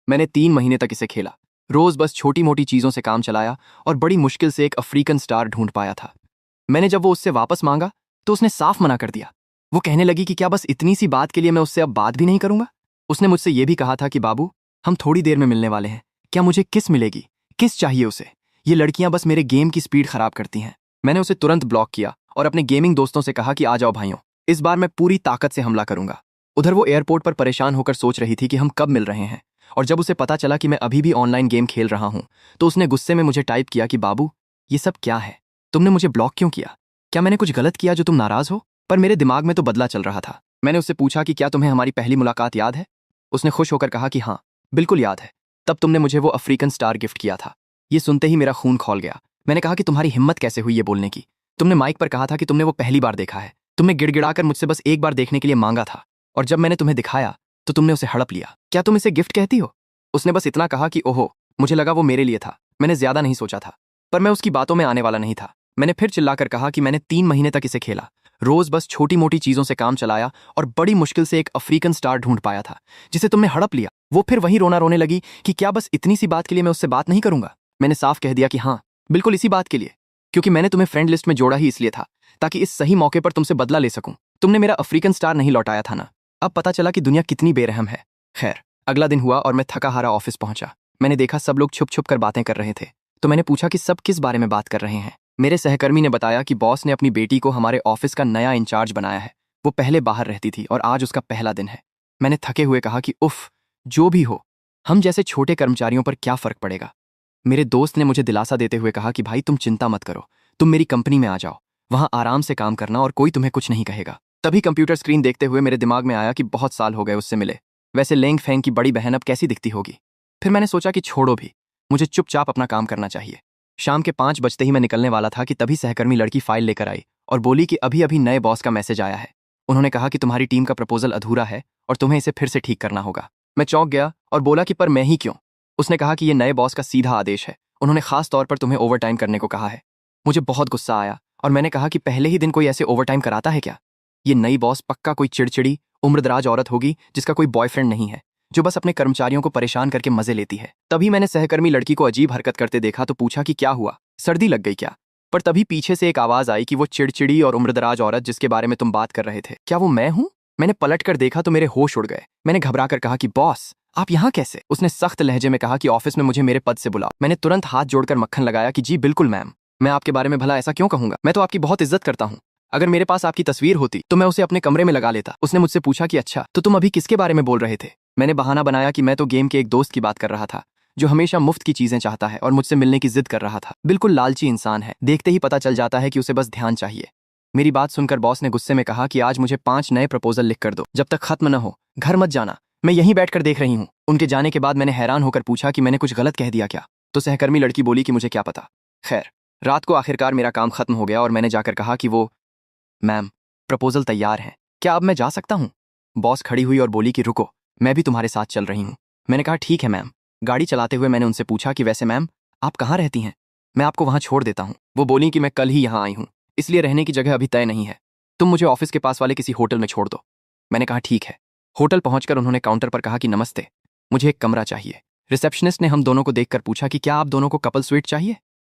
मैंने 3 महीने तक इसे खेला। रोज बस छोटी मोटी चीजों से काम चलाया और बड़ी मुश्किल से एक अफ्रीकन स्टार ढूंढ पाया था। मैंने जब वो उससे वापस मांगा तो उसने साफ मना कर दिया। वो कहने लगी कि क्या बस इतनी सी बात के लिए मैं उससे अब बात भी नहीं करूंगा। उसने मुझसे ये भी कहा था कि बाबू, हम थोड़ी देर में मिलने वाले हैं, क्या मुझे किस मिलेगी, किस चाहिए उसे। ये लड़कियां बस मेरे गेम की स्पीड खराब करती हैं। मैंने उसे तुरंत ब्लॉक किया और अपने गेमिंग दोस्तों से कहा कि आ जाओ भाइयों, इस बार मैं पूरी ताकत से हमला करूंगा। उधर वो एयरपोर्ट पर परेशान होकर सोच रही थी कि हम कब मिल रहे हैं, और जब उसे पता चला कि मैं अभी भी ऑनलाइन गेम खेल रहा हूं तो उसने गुस्से में मुझे टाइप किया कि बाबू, ये सब क्या है, तुमने मुझे ब्लॉक क्यों किया, क्या मैंने कुछ गलत किया जो तुम नाराज हो। पर मेरे दिमाग में तो बदला चल रहा था। मैंने उससे पूछा कि क्या तुम्हें हमारी पहली मुलाकात याद है। उसने खुश होकर कहा कि हाँ, बिल्कुल याद है, तब तुमने मुझे वो अफ्रीकन स्टार गिफ्ट किया था। ये सुनते ही मेरा खून खौल गया। मैंने कहा कि तुम्हारी हिम्मत कैसे हुई ये बोलने की। तुमने माइक पर कहा था कि तुमने वो पहली बार देखा है। तुमने गिड़गिड़ाकर मुझसे बस एक बार देखने के लिए मांगा था, और जब मैंने तुम्हें दिखाया तो तुमने उसे हड़प लिया। क्या तुम इसे गिफ्ट कहती हो। उसने बस इतना कहा कि ओहो, मुझे लगा वो मेरे लिए था। मैंने ज्यादा नहीं सोचा था, पर मैं उसकी बातों में आने वाला नहीं था। मैंने फिर चिल्लाकर कहा कि मैंने 3 महीने तक इसे खेला, रोज बस छोटी मोटी चीजों से काम चलाया और बड़ी मुश्किल से एक अफ्रीकन स्टार ढूंढ पाया था जिसे तुमने हड़प लिया। वो फिर वहीं रोने लगी कि क्या बस इतनी सी बात के लिए मैं उससे बात नहीं करूंगा। मैंने साफ कह दिया कि हाँ, बिल्कुल इसी बात के लिए, क्योंकि मैंने तुम्हें फ्रेंड लिस्ट में जोड़ा ही इसलिए था ताकि इस सही मौके पर तुमसे बदला ले सकूं। तुमने मेरा अफ्रीकन स्टार नहीं लौटाया था ना। अब पता चला कि दुनिया कितनी बेरहम है। खैर, अगला दिन हुआ और मैं थका हारा ऑफिस पहुंचा। मैंने देखा सब लोग छुप छुप कर बातें कर रहे थे, तो मैंने पूछा कि सब किस बारे में बात कर रहे हैं। मेरे सहकर्मी ने बताया कि बॉस ने अपनी बेटी को हमारे ऑफिस का नया इंचार्ज बनाया है। वो पहले बाहर रहती थी और आज उसका पहला दिन है। मैंने थके हुए कहा कि उफ, जो भी हो, हम जैसे छोटे कर्मचारियों पर क्या फर्क पड़ेगा। मेरे दोस्त ने मुझे दिलासा देते हुए कहा कि भाई तुम चिंता मत करो, तुम मेरी कंपनी में आ जाओ, वहां आराम से काम करना और कोई तुम्हें कुछ नहीं कहेगा। तभी कंप्यूटर स्क्रीन देखते हुए मेरे दिमाग में आया कि बहुत साल हो गए उससे मिले। वैसे लेंग फेंग की बड़ी बहन अब कैसी दिखती होगी। फिर मैंने सोचा कि छोड़ो भी, मुझे चुपचाप अपना काम करना चाहिए। शाम के 5 बजते ही मैं निकलने वाला था कि तभी सहकर्मी लड़की फाइल लेकर आई और बोली कि अभी अभी नए बॉस का मैसेज आया है। उन्होंने कहा कि तुम्हारी टीम का प्रपोजल अधूरा है और तुम्हें इसे फिर से ठीक करना होगा। मैं चौंक गया और बोला कि पर मैं ही क्यों। उसने कहा कि ये नए बॉस का सीधा आदेश है, उन्होंने खास तौर पर तुम्हें ओवरटाइम करने को कहा है। मुझे बहुत गुस्सा आया और मैंने कहा कि पहले ही दिन कोई ऐसे ओवरटाइम कराता है क्या। ये नई बॉस पक्का कोई चिड़चिड़ी उम्रदराज औरत होगी जिसका कोई बॉयफ्रेंड नहीं है, जो बस अपने कर्मचारियों को परेशान करके मजे लेती है। तभी मैंने सहकर्मी लड़की को अजीब हरकत करते देखा तो पूछा कि क्या हुआ, सर्दी लग गई क्या। पर तभी पीछे से एक आवाज आई कि वो चिड़चिड़ी और उम्रदराज औरत जिसके बारे में तुम बात कर रहे थे, क्या वो मैं हूं। मैंने पलट कर देखा तो मेरे होश उड़ गए। मैंने घबरा कर कहा कि बॉस, आप यहाँ कैसे। उसने सख्त लहजे में कहा कि ऑफिस में मुझे मेरे पद से बुलाओ। मैंने तुरंत हाथ जोड़कर मक्खन लगाया कि जी बिल्कुल मैम, मैं आपके बारे में भला ऐसा क्यों कहूंगा, मैं तो आपकी बहुत इज्जत करता हूँ। अगर मेरे पास आपकी तस्वीर होती तो मैं उसे अपने कमरे में लगा लेता। उसने मुझसे पूछा कि अच्छा, तो तुम अभी किसके बारे में बोल रहे थे। मैंने बहाना बनाया कि मैं तो गेम के एक दोस्त की बात कर रहा था जो हमेशा मुफ्त की चीजें चाहता है और मुझसे मिलने की जिद कर रहा था। बिल्कुल लालची इंसान है, देखते ही पता चल जाता है कि उसे बस ध्यान चाहिए। मेरी बात सुनकर बॉस ने गुस्से में कहा कि आज मुझे 5 नए प्रपोजल लिख कर दो, जब तक खत्म न हो घर मत जाना, मैं यहीं बैठकर देख रही हूँ। उनके जाने के बाद मैंने हैरान होकर पूछा कि मैंने कुछ गलत कह दिया क्या। तो सहकर्मी लड़की बोली कि मुझे क्या पता। खैर, रात को आखिरकार मेरा काम खत्म हो गया और मैंने जाकर कहा कि वो मैम, प्रपोजल तैयार हैं, क्या अब मैं जा सकता हूँ। बॉस खड़ी हुई और बोली कि रुको, मैं भी तुम्हारे साथ चल रही हूँ। मैंने कहा ठीक है मैम। गाड़ी चलाते हुए मैंने उनसे पूछा कि वैसे मैम, आप कहाँ रहती हैं, मैं आपको वहाँ छोड़ देता हूँ। वो बोली कि मैं कल ही यहाँ आई हूँ, इसलिए रहने की जगह अभी तय नहीं है, तुम मुझे ऑफिस के पास वाले किसी होटल में छोड़ दो। मैंने कहा ठीक है। होटल पहुंचकर उन्होंने काउंटर पर कहा कि नमस्ते, मुझे एक कमरा चाहिए। रिसेप्शनिस्ट ने हम दोनों को देखकर पूछा कि क्या आप दोनों को कपल स्वीट चाहिए।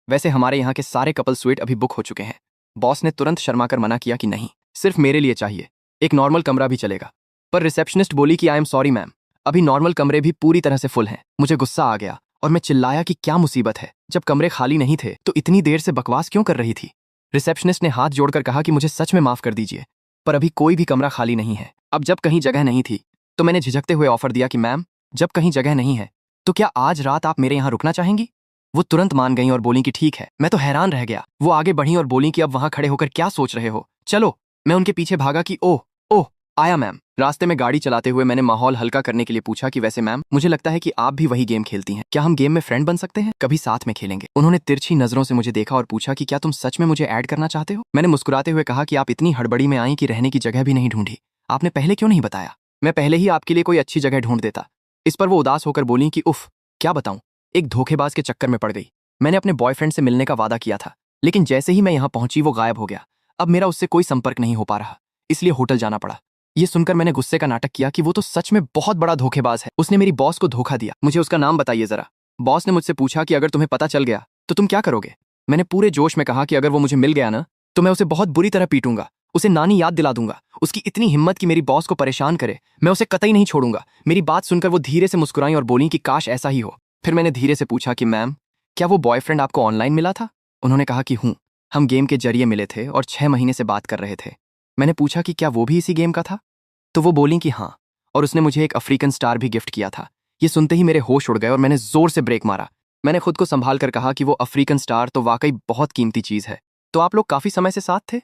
वैसे हमारे यहाँ के सारे कपल स्वीट अभी बुक हो चुके हैं। बॉस ने तुरंत शर्माकर मना किया कि नहीं, सिर्फ मेरे लिए चाहिए, एक नॉर्मल कमरा भी चलेगा। पर रिसेप्शनिस्ट बोली कि आई एम सॉरी मैम, अभी नॉर्मल कमरे भी पूरी तरह से फुल हैं। मुझे गुस्सा आ गया और मैं चिल्लाया कि क्या मुसीबत है, जब कमरे खाली नहीं थे तो इतनी देर से बकवास क्यों कर रही थी। रिसेप्शनिस्ट ने हाथ जोड़कर कहा कि मुझे सच में माफ कर दीजिए, पर अभी कोई भी कमरा खाली नहीं है। अब जब कहीं जगह नहीं थी तो मैंने झिझकते हुए ऑफर दिया कि मैम, जब कहीं जगह नहीं है तो क्या आज रात आप मेरे यहाँ रुकना चाहेंगी। वो तुरंत मान गई और बोली कि ठीक है। मैं तो हैरान रह गया। वो आगे बढ़ी और बोली कि अब वहां खड़े होकर क्या सोच रहे हो, चलो। मैं उनके पीछे भागा कि ओह ओह आया मैम। रास्ते में गाड़ी चलाते हुए मैंने माहौल हल्का करने के लिए पूछा कि वैसे मैम, मुझे लगता है कि आप भी वही गेम खेलती हैं, क्या हम गेम में फ्रेंड बन सकते हैं, कभी साथ में खेलेंगे। उन्होंने तिरछी नजरों से मुझे देखा और पूछा कि क्या तुम सच में मुझे ऐड करना चाहते हो। मैंने मुस्कुराते हुए कहा कि आप इतनी हड़बड़ी में आई कि रहने की जगह भी नहीं ढूंढी, आपने पहले क्यों नहीं बताया, मैं पहले ही आपके लिए कोई अच्छी जगह ढूंढ देता। इस पर वो उदास होकर बोली कि उफ, क्या बताऊं, एक धोखेबाज के चक्कर में पड़ गई। मैंने अपने बॉयफ्रेंड से मिलने का वादा किया था, लेकिन जैसे ही मैं यहाँ पहुंची वो गायब हो गया। अब मेरा उससे कोई संपर्क नहीं हो पा रहा, इसलिए होटल जाना पड़ा। ये सुनकर मैंने गुस्से का नाटक किया कि वो तो सच में बहुत बड़ा धोखेबाज है। उसने मेरी बॉस को धोखा दिया। मुझे उसका नाम बताइए जरा। बॉस ने मुझसे पूछा कि अगर तुम्हें पता चल गया तो तुम क्या करोगे। मैंने पूरे जोश में कहा कि अगर वो मुझे मिल गया ना तो मैं उसे बहुत बुरी तरह पीटूंगा, उसे नानी याद दिला दूंगा। उसकी इतनी हिम्मत कि मेरी बॉस को परेशान करे, मैं उसे कतई नहीं छोड़ूंगा। मेरी बात सुनकर वो धीरे से मुस्कुराई और बोली कि काश ऐसा ही हो। फिर मैंने धीरे से पूछा कि मैम, क्या वो बॉयफ्रेंड आपको ऑनलाइन मिला था। उन्होंने कहा कि हूँ, हम गेम के जरिए मिले थे और 6 महीने से बात कर रहे थे। मैंने पूछा कि क्या वो भी इसी गेम का था, तो वो बोली कि हाँ, और उसने मुझे एक अफ्रीकन स्टार भी गिफ्ट किया था। ये सुनते ही मेरे होश उड़ गए और मैंने जोर से ब्रेक मारा। मैंने खुद को संभाल कर कहा कि वो अफ्रीकन स्टार तो वाकई बहुत कीमती चीज है। तो आप लोग काफी समय से साथ थे।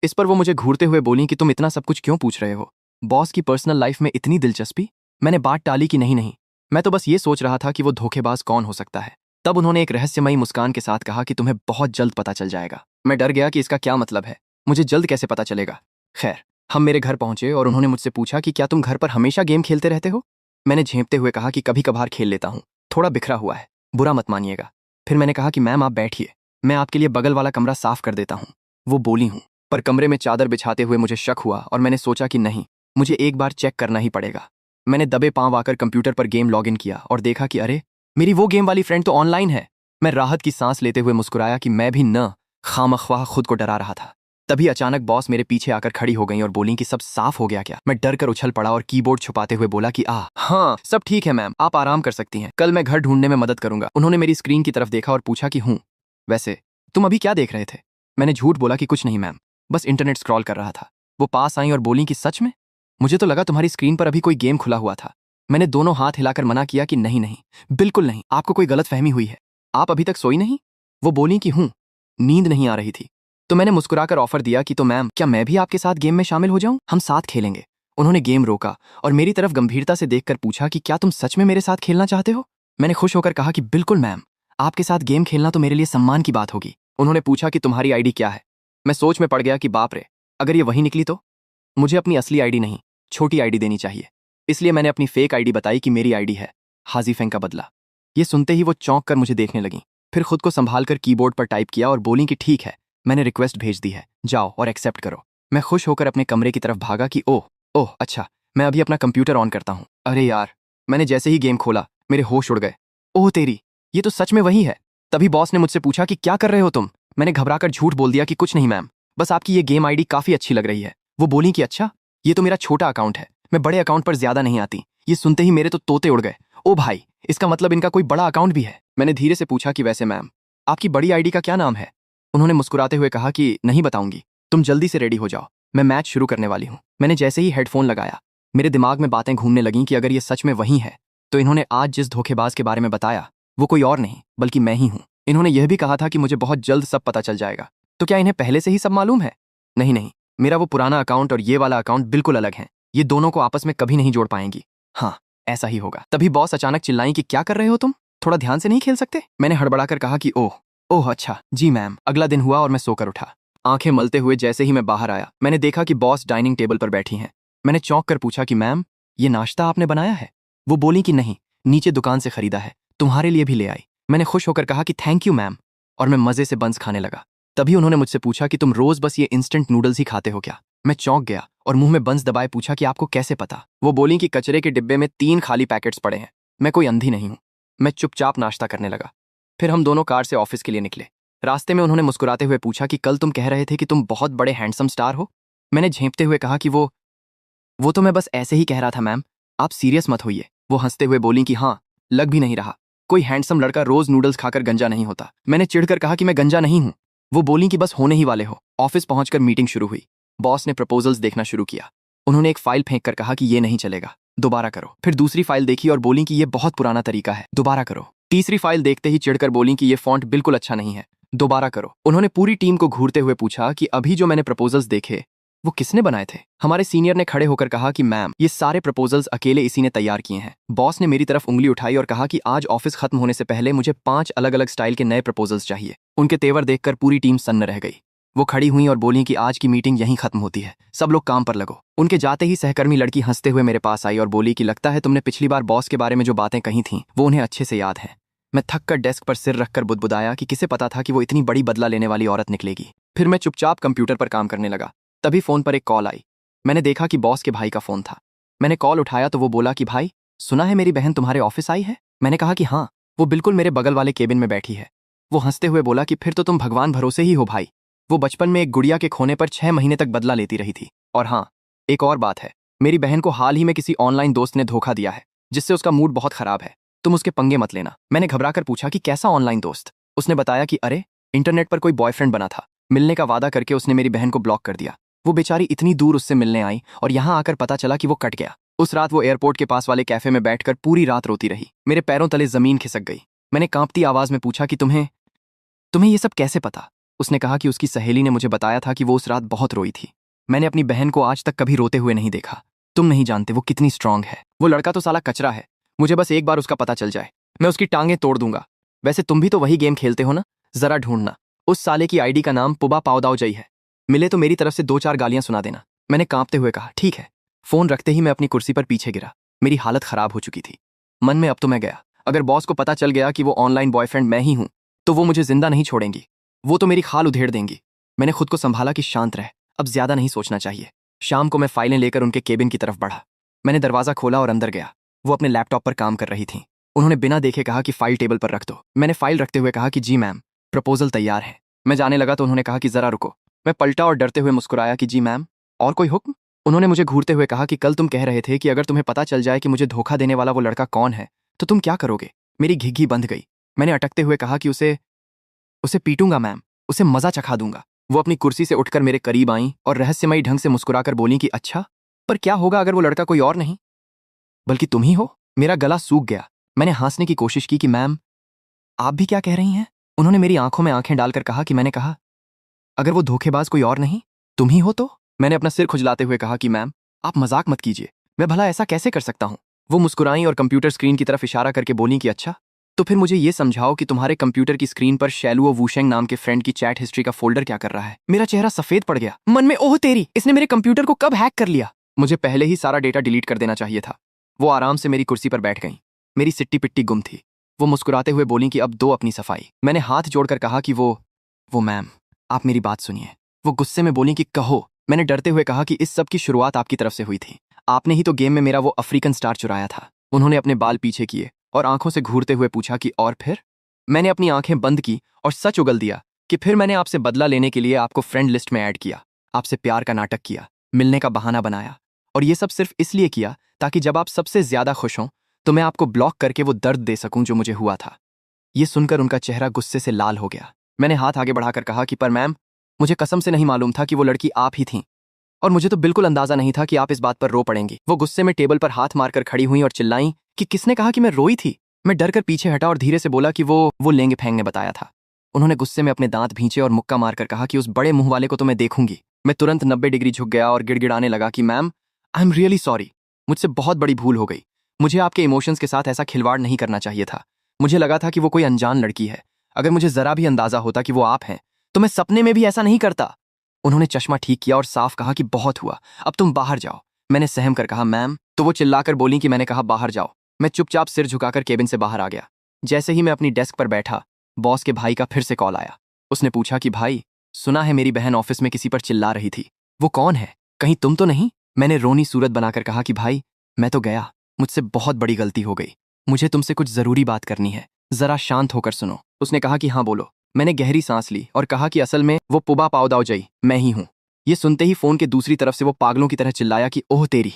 इस पर वो मुझे घूरते हुए बोली कि तुम इतना सब कुछ क्यों पूछ रहे हो, बॉस की पर्सनल लाइफ में इतनी दिलचस्पी। मैंने बात टाली कि नहीं, मैं तो बस ये सोच रहा था कि वो धोखेबाज कौन हो सकता है। तब उन्होंने एक रहस्यमयी मुस्कान के साथ कहा कि तुम्हें बहुत जल्द पता चल जाएगा। मैं डर गया कि इसका क्या मतलब है, मुझे जल्द कैसे पता चलेगा। खैर, हम मेरे घर पहुंचे और उन्होंने मुझसे पूछा कि क्या तुम घर पर हमेशा गेम खेलते रहते हो। मैंने झेंपते हुए कहा कि कभी कभार खेल लेता हूँ, थोड़ा बिखरा हुआ है, बुरा मत मानिएगा। फिर मैंने कहा कि मैम आप बैठिए, मैं आपके लिए बगल वाला कमरा साफ कर देता हूँ। वो बोली हूँ, पर कमरे में चादर बिछाते हुए मुझे शक हुआ और मैंने सोचा कि नहीं, मुझे एक बार चेक करना ही पड़ेगा। मैंने दबे पांव आकर कंप्यूटर पर गेम लॉगिन किया और देखा कि अरे, मेरी वो गेम वाली फ्रेंड तो ऑनलाइन है। मैं राहत की सांस लेते हुए मुस्कुराया कि मैं भी न खामख्वाह खुद को डरा रहा था। तभी अचानक बॉस मेरे पीछे आकर खड़ी हो गई और बोली कि सब साफ हो गया क्या। मैं डर कर उछल पड़ा और कीबोर्ड छुपाते हुए बोला कि हाँ, सब ठीक है मैम, आप आराम कर सकती हैं, कल मैं घर ढूंढने में मदद करूंगा। उन्होंने मेरी स्क्रीन की तरफ देखा और पूछा कि हूँ, वैसे तुम अभी क्या देख रहे थे। मैंने झूठ बोला कि कुछ नहीं मैम, बस इंटरनेट स्क्रॉल कर रहा था। वो पास आई और बोली कि सच में, मुझे तो लगा तुम्हारी स्क्रीन पर अभी कोई गेम खुला हुआ था। मैंने दोनों हाथ हिलाकर मना किया कि नहीं नहीं, बिल्कुल नहीं, आपको कोई गलतफहमी हुई है। आप अभी तक सोई नहीं। वो बोली कि हूँ, नींद नहीं आ रही थी। तो मैंने मुस्कुराकर ऑफर दिया कि तो मैम, क्या मैं भी आपके साथ गेम में शामिल हो जाऊं, हम साथ खेलेंगे। उन्होंने गेम रोका और मेरी तरफ गंभीरता से देखकर पूछा कि क्या तुम सच में मेरे साथ खेलना चाहते हो। मैंने खुश होकर कहा कि बिल्कुल मैम, आपके साथ गेम खेलना तो मेरे लिए सम्मान की बात होगी। उन्होंने पूछा कि तुम्हारी आईडी क्या है। मैं सोच में पड़ गया कि बाप रे, अगर ये वही निकली तो। मुझे अपनी असली आईडी नहीं, छोटी आईडी देनी चाहिए, इसलिए मैंने अपनी फेक आईडी बताई कि मेरी आईडी है हाजीफेंग का बदला। ये सुनते ही वो चौंक कर मुझे देखने लगी, फिर खुद को संभाल कर कीबोर्ड पर टाइप किया और बोली कि ठीक है, मैंने रिक्वेस्ट भेज दी है, जाओ और एक्सेप्ट करो। मैं खुश होकर अपने कमरे की तरफ भागा कि ओह ओह अच्छा, मैं अभी अपना कंप्यूटर ऑन करता हूँ। अरे यार, मैंने जैसे ही गेम खोला मेरे होश उड़ गए। ओह तेरी, ये तो सच में वही है। तभी बॉस ने मुझसे पूछा कि क्या कर रहे हो तुम। मैंने घबराकर झूठ बोल दिया कि कुछ नहीं मैम, बस आपकी ये गेम आईडी काफी अच्छी लग रही है। वो बोली कि अच्छा, ये तो मेरा छोटा अकाउंट है, मैं बड़े अकाउंट पर ज्यादा नहीं आती। ये सुनते ही मेरे तो तोते उड़ गए। ओ भाई, इसका मतलब इनका कोई बड़ा अकाउंट भी है। मैंने धीरे से पूछा कि वैसे मैम, आपकी बड़ी आईडी का क्या नाम है। उन्होंने मुस्कुराते हुए कहा कि नहीं बताऊंगी, तुम जल्दी से रेडी हो जाओ, मैं मैच शुरू करने वाली हूँ। मैंने जैसे ही हेडफोन लगाया, मेरे दिमाग में बातें घूमने लगीं कि अगर ये सच में वही है तो इन्होंने आज जिस धोखेबाज के बारे में बताया वो कोई और नहीं बल्कि मैं ही हूँ। इन्होंने यह भी कहा था कि मुझे बहुत जल्द सब पता चल जाएगा। तो क्या इन्हें पहले से ही सब मालूम है। नहीं, मेरा वो पुराना अकाउंट और ये वाला अकाउंट बिल्कुल अलग हैं, ये दोनों को आपस में कभी नहीं जोड़ पाएंगी। हाँ, ऐसा ही होगा। तभी बॉस अचानक चिल्लाई कि क्या कर रहे हो तुम, थोड़ा ध्यान से नहीं खेल सकते। मैंने हड़बड़ाकर कहा कि ओह ओह अच्छा जी मैम। अगला दिन हुआ और मैं सोकर उठा। आंखें मलते हुए जैसे ही मैं बाहर आया, मैंने देखा कि बॉस डाइनिंग टेबल पर बैठी हैं। मैंने चौंक कर पूछा कि मैम, ये नाश्ता आपने बनाया है। वो बोली कि नहीं, नीचे दुकान से खरीदा है, तुम्हारे लिए भी ले आई। मैंने खुश होकर कहा कि थैंक यू मैम, और मैं मजे से बंस खाने लगा। तभी उन्होंने मुझसे पूछा कि तुम रोज बस ये इंस्टेंट नूडल्स ही खाते हो क्या। मैं चौंक गया और मुंह में बंस दबाए पूछा कि आपको कैसे पता। वो बोली कि कचरे के डिब्बे में 3 खाली पैकेट्स पड़े हैं, मैं कोई अंधी नहीं हूं। मैं चुपचाप नाश्ता करने लगा। फिर हम दोनों कार से ऑफिस के लिए निकले। रास्ते में उन्होंने मुस्कुराते हुए पूछा कि कल तुम कह रहे थे कि तुम बहुत बड़े हैंडसम स्टार हो। मैंने झेंपते हुए कहा कि वो तो मैं बस ऐसे ही कह रहा था मैम, आप सीरियस मत होइए। वो हंसते हुए बोली कि हाँ, लग भी नहीं रहा, कोई हैंडसम लड़का रोज नूडल्स खाकर गंजा नहीं होता। मैंने चिढ़कर कहा कि मैं गंजा नहीं हूं। वो बोली कि बस होने ही वाले हो। ऑफिस पहुंचकर मीटिंग शुरू हुई। बॉस ने प्रपोजल्स देखना शुरू किया। उन्होंने एक फाइल फेंक कर कहा कि ये नहीं चलेगा, दोबारा करो। फिर दूसरी फाइल देखी और बोली कि ये बहुत पुराना तरीका है, दोबारा करो। तीसरी फाइल देखते ही चिढ़कर बोली कि ये फॉन्ट बिल्कुल अच्छा नहीं है, दोबारा करो। उन्होंने पूरी टीम को घूरते हुए पूछा कि अभी जो मैंने प्रपोजल्स देखे वो किसने बनाए थे। हमारे सीनियर ने खड़े होकर कहा कि मैम, ये सारे प्रपोजल्स अकेले इसी ने तैयार किए हैं। बॉस ने मेरी तरफ उंगली उठाई और कहा कि आज ऑफिस खत्म होने से पहले मुझे 5 अलग अलग स्टाइल के नए प्रपोजल्स चाहिए। उनके तेवर देखकर पूरी टीम सन्न रह गई। वो खड़ी हुई और बोली कि आज की मीटिंग यहीं खत्म होती है, सब लोग काम पर लगो। उनके जाते ही सहकर्मी लड़की हंसते हुए मेरे पास आई और बोली कि लगता है तुमने पिछली बार बॉस के बारे में जो बातें कही थीं वो उन्हें अच्छे से याद है। मैं थक कर डेस्क पर सिर रखकर बुदबुदाया कि किसे पता था कि वो इतनी बड़ी बदला लेने वाली औरत निकलेगी। फिर मैं चुपचाप कंप्यूटर पर काम करने लगा। तभी फोन पर एक कॉल आई। मैंने देखा कि बॉस के भाई का फोन था। मैंने कॉल उठाया तो वो बोला कि भाई, सुना है मेरी बहन तुम्हारे ऑफिस आई है। मैंने कहा कि हाँ, वो बिल्कुल मेरे बगल वाले केबिन में बैठी है। वो हंसते हुए बोला कि फिर तो तुम भगवान भरोसे ही हो भाई। वो बचपन में एक गुड़िया के खोने पर 6 महीने तक बदला लेती रही थी। और हाँ, एक और बात है, मेरी बहन को हाल ही में किसी ऑनलाइन दोस्त ने धोखा दिया है, जिससे उसका मूड बहुत खराब है। तुम उसके पंगे मत लेना। मैंने घबराकर पूछा कि कैसा ऑनलाइन दोस्त। उसने बताया कि अरे, इंटरनेट पर कोई बॉयफ्रेंड बना था। मिलने का वादा करके उसने मेरी बहन को ब्लॉक कर दिया। वो बेचारी इतनी दूर उससे मिलने आई और यहाँ आकर पता चला कि वो कट गया। उस रात वो एयरपोर्ट के पास वाले कैफे में बैठकर पूरी रात रोती रही। मेरे पैरों तले जमीन खिसक गई। मैंने कांपती आवाज में पूछा कि तुम्हें तुम्हें ये सब कैसे पता। उसने कहा कि उसकी सहेली ने मुझे बताया था कि वो उस रात बहुत रोई थी। मैंने अपनी बहन को आज तक कभी रोते हुए नहीं देखा। तुम नहीं जानते वो कितनी स्ट्रांग है। वो लड़का तो साला कचरा है। मुझे बस एक बार उसका पता चल जाए, मैं उसकी टांगें तोड़ दूंगा। वैसे तुम भी तो वही गेम खेलते हो ना, जरा ढूंढना। उस साले की आईडी का नाम पुबा पावदाओजई है। मिले तो मेरी तरफ से 2-4 गालियां सुना देना। मैंने कांपते हुए कहा ठीक है। फोन रखते ही मैं अपनी कुर्सी पर पीछे गिरा। मेरी हालत खराब हो चुकी थी। मन में अब तो मैं गया। अगर बॉस को पता चल गया कि वो ऑनलाइन बॉयफ्रेंड मैं ही हूं, तो वो मुझे जिंदा नहीं छोड़ेंगी। वो तो मेरी खाल उधेड़ देंगी। मैंने खुद को संभाला कि शांत रह, अब ज्यादा नहीं सोचना चाहिए। शाम को मैं फाइलें लेकर उनके केबिन की तरफ बढ़ा। मैंने दरवाजा खोला और अंदर गया। वो अपने लैपटॉप पर काम कर रही थीं। उन्होंने बिना देखे कहा कि फाइल टेबल पर रख दो। मैंने फाइल रखते हुए कहा कि जी मैम, प्रपोजल तैयार है। मैं जाने लगा तो उन्होंने कहा कि जरा रुको। मैं पलटा और डरते हुए मुस्कुराया कि जी मैम, और कोई हुक्म। उन्होंने मुझे घूरते हुए कहा कि कल तुम कह रहे थे कि अगर तुम्हें पता चल जाए कि मुझे धोखा देने वाला वो लड़का कौन है तो तुम क्या करोगे। मेरी घिघी बंध गई। मैंने अटकते हुए कहा कि उसे उसे पीटूंगा मैम, उसे मजा चखा दूंगा। वो अपनी कुर्सी से उठकर मेरे करीब आईं और रहस्यमयी ढंग से मुस्कुराकर बोली कि अच्छा, पर क्या होगा अगर वो लड़का कोई और नहीं बल्कि तुम ही हो। मेरा गला सूख गया। मैंने हंसने की कोशिश की कि मैम, आप भी क्या कह रही हैं। उन्होंने मेरी आंखों में आंखें डालकर कहा कि मैंने कहा अगर वो धोखेबाज कोई और नहीं, तुम ही हो तो। मैंने अपना सिर खुजलाते हुए कहा कि मैम, आप मजाक मत कीजिए। मैं भला ऐसा कैसे कर सकता हूं। वो मुस्कुराई और कंप्यूटर स्क्रीन की तरफ इशारा करके बोली कि अच्छा, तो फिर मुझे ये समझाओ कि तुम्हारे कंप्यूटर की स्क्रीन पर शैलुओ वूशेंग नाम के फ्रेंड की चैट हिस्ट्री का फोल्डर क्या कर रहा है। मेरा चेहरा सफेद पड़ गया। मन में ओह तेरी, इसने मेरे कंप्यूटर को कब हैक कर लिया। मुझे पहले ही सारा डेटा डिलीट कर देना चाहिए था। वो आराम से मेरी कुर्सी पर बैठ गईं। मेरी सिट्टी पिट्टी गुम थी। वो मुस्कुराते हुए बोली कि अब दो अपनी सफाई। मैंने हाथ जोड़कर कहा कि वो मैम, आप मेरी बात सुनिए। वो गुस्से में बोली कि कहो। मैंने डरते हुए कहा कि इस सब की शुरुआत आपकी तरफ से हुई थी। आपने ही तो गेम में मेरा वो अफ्रीकन स्टार चुराया था। उन्होंने अपने बाल पीछे किए और आंखों से घूरते हुए पूछा कि और फिर। मैंने अपनी आंखें बंद की और सच उगल दिया कि फिर मैंने आपसे बदला लेने के लिए आपको फ्रेंड लिस्ट में ऐड किया, आपसे प्यार का नाटक किया, मिलने का बहाना बनाया, और ये सब सिर्फ इसलिए किया ताकि जब आप सबसे ज्यादा खुश हों तो मैं आपको ब्लॉक करके वो दर्द दे सकूं जो मुझे हुआ था। ये सुनकर उनका चेहरा गुस्से से लाल हो गया। मैंने हाथ आगे बढ़ाकर कहा कि पर मैम, मुझे कसम से नहीं मालूम था कि वो लड़की आप ही थीं, और मुझे तो बिल्कुल अंदाजा नहीं था कि आप इस बात पर रो पड़ेंगी। वो गुस्से में टेबल पर हाथ मारकर खड़ी हुई और चिल्लाईं कि किसने कहा कि मैं रोई थी। मैं डरकर पीछे हटा और धीरे से बोला कि वो लेंगे फेंग ने बताया था। उन्होंने गुस्से में अपने दांत भींचे और मुक्का मारकर कहा कि उस बड़े मुंह वाले को तो मैं देखूंगी। मैं तुरंत 90 डिग्री झुक गया और गिड़गिड़ाने लगा कि ma'am, I am really sorry. मुझसे बहुत बड़ी भूल हो गई। मुझे आपके इमोशंस के साथ ऐसा खिलवाड़ नहीं करना चाहिए था। मुझे लगा था कि वो कोई अनजान लड़की है। अगर मुझे जरा भी अंदाजा होता कि वो आप हैं तो मैं सपने में भी ऐसा नहीं करता। उन्होंने चश्मा ठीक किया और साफ कहा कि बहुत हुआ, अब तुम बाहर जाओ। मैंने सहम कर कहा मैम, तो वो चिल्लाकर बोली कि मैंने कहा बाहर जाओ। मैं चुपचाप सिर झुकाकर केबिन से बाहर आ गया। जैसे ही मैं अपनी डेस्क पर बैठा, बॉस के भाई का फिर से कॉल आया। उसने पूछा कि भाई, सुना है मेरी बहन ऑफिस में किसी पर चिल्ला रही थी। वो कौन है, कहीं तुम तो नहीं। मैंने रोनी सूरत बनाकर कहा कि भाई, मैं तो गया, मुझसे बहुत बड़ी गलती हो गई। मुझे तुमसे कुछ जरूरी बात करनी है, जरा शांत होकर सुनो। उसने कहा कि हाँ बोलो। मैंने गहरी सांस ली और कहा कि असल में वो पुबा पावदाओजई मैं ही हूं। ये सुनते ही फोन के दूसरी तरफ से वो पागलों की तरह चिल्लाया कि ओह तेरी,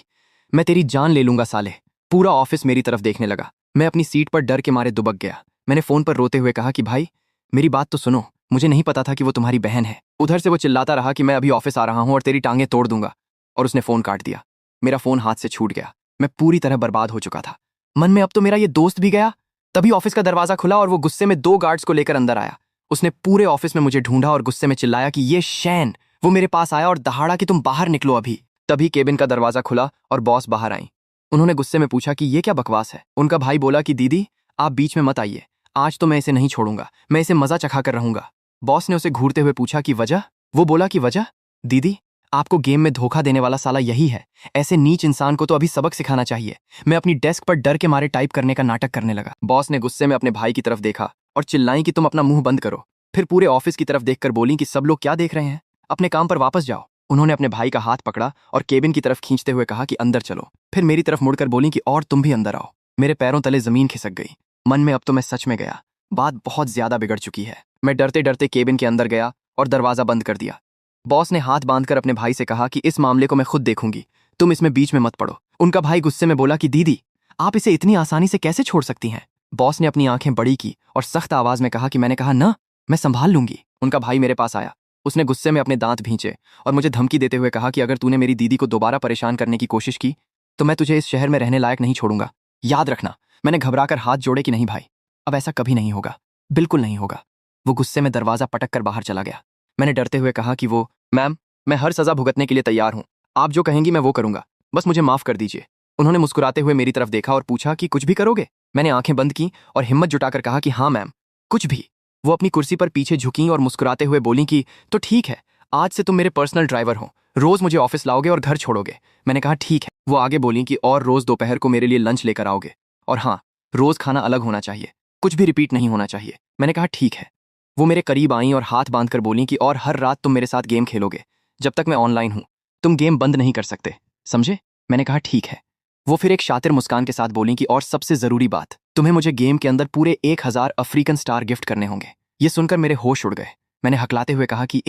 मैं तेरी जान ले लूंगा साले। पूरा ऑफिस मेरी तरफ देखने लगा। मैं अपनी सीट पर डर के मारे दुबक गया। मैंने फोन पर रोते हुए कहा कि भाई, मेरी बात तो सुनो, मुझे नहीं पता था कि वो तुम्हारी बहन है। उधर से वो चिल्लाता रहा कि मैं अभी ऑफिस आ रहा हूं और तेरी टांगें तोड़ दूंगा, और उसने फोन काट दिया। मेरा फोन हाथ से छूट गया। मैं पूरी तरह बर्बाद हो चुका था। मन में अब तो मेरा ये दोस्त भी गया। तभी ऑफिस का दरवाजा खुला और वो गुस्से में 2 गार्ड्स को लेकर अंदर आया। उसने पूरे ऑफिस में मुझे ढूंढा और गुस्से में चिल्लाया कि ये शैन। वो मेरे पास आया और दहाड़ा कि तुम बाहर निकलो अभी। तभी केबिन का दरवाजा खुला और बॉस बाहर आई। उन्होंने गुस्से में पूछा कि ये क्या बकवास है। उनका भाई बोला कि दीदी, आप बीच में मत आइए, आज तो मैं इसे नहीं छोड़ूंगा, मैं इसे मजा चखा कर रहूंगा। बॉस ने उसे घूरते हुए पूछा कि वजह। वो बोला कि वजह, दीदी, आपको गेम में धोखा देने वाला साला यही है। ऐसे नीच इंसान को तो अभी सबक सिखाना चाहिए। मैं अपनी डेस्क पर डर के मारे टाइप करने का नाटक करने लगा। बॉस ने गुस्से में अपने भाई की तरफ देखा और चिल्लाई कि तुम अपना मुंह बंद करो। फिर पूरे ऑफिस की तरफ देखकर बोली कि सब लोग क्या देख रहे हैं, अपने काम पर वापस जाओ। उन्होंने अपने भाई का हाथ पकड़ा और केबिन की तरफ खींचते हुए कहा कि अंदर चलो। फिर मेरी तरफ मुड़कर बोली कि और तुम भी अंदर आओ। मेरे पैरों तले जमीन खिसक गई। मन में अब तो मैं सच में गया, बात बहुत ज्यादा बिगड़ चुकी है। मैं डरते डरते केबिन के अंदर गया और दरवाजा बंद कर दिया। बॉस ने हाथ बांधकर अपने भाई से कहा कि इस मामले को मैं खुद देखूंगी, तुम इसमें बीच में मत पड़ो। उनका भाई गुस्से में बोला कि दीदी, आप इसे इतनी आसानी से कैसे छोड़ सकती हैं। बॉस ने अपनी आंखें बड़ी की और सख्त आवाज में कहा कि मैंने कहा ना, मैं संभाल लूंगी। उनका भाई मेरे पास आया। उसने गुस्से में अपने दांत भींचे और मुझे धमकी देते हुए कहा कि अगर तूने मेरी दीदी को दोबारा परेशान करने की कोशिश की तो मैं तुझे इस शहर में रहने लायक नहीं छोड़ूंगा। याद रखना। मैंने घबराकर हाथ जोड़े कि नहीं भाई, अब ऐसा कभी नहीं होगा, बिल्कुल नहीं होगा। वो गुस्से में दरवाजा पटक कर बाहर चला गया। मैंने डरते हुए कहा कि वो, मैम, मैं हर सजा भुगतने के लिए तैयार हूं। आप जो कहेंगी मैं वो करूंगा, बस मुझे माफ कर दीजिए। उन्होंने मुस्कुराते हुए मेरी तरफ देखा और पूछा कि कुछ भी करोगे। मैंने आंखें बंद की और हिम्मत जुटाकर कहा कि हाँ मैम, कुछ भी। वो अपनी कुर्सी पर पीछे झुकीं और मुस्कुराते हुए बोली कि तो ठीक है, आज से तुम मेरे पर्सनल ड्राइवर हो, रोज मुझे ऑफिस लाओगे और घर छोड़ोगे। मैंने कहा ठीक है। वो आगे बोली कि और रोज दोपहर को मेरे लिए लंच लेकर आओगे, और हाँ, रोज खाना अलग होना चाहिए, कुछ भी रिपीट नहीं होना चाहिए। मैंने कहा ठीक है। वो मेरे करीब आईं और हाथ बांधकर बोली कि और हर रात तुम मेरे साथ गेम खेलोगे जब तक मैं ऑनलाइन हूं। तुम गेम बंद नहीं कर सकते, समझे। मैंने कहा ठीक है। वो फिर एक शातिर मुस्कान के साथ बोली कि और सबसे जरूरी बात, तुम्हें मुझे गेम के अंदर पूरे 1000 अफ्रीकन स्टार गिफ्ट करने होंगे। ये सुनकर मेरे होश उड़ गए। मैंने हकलाते हुए कहा कि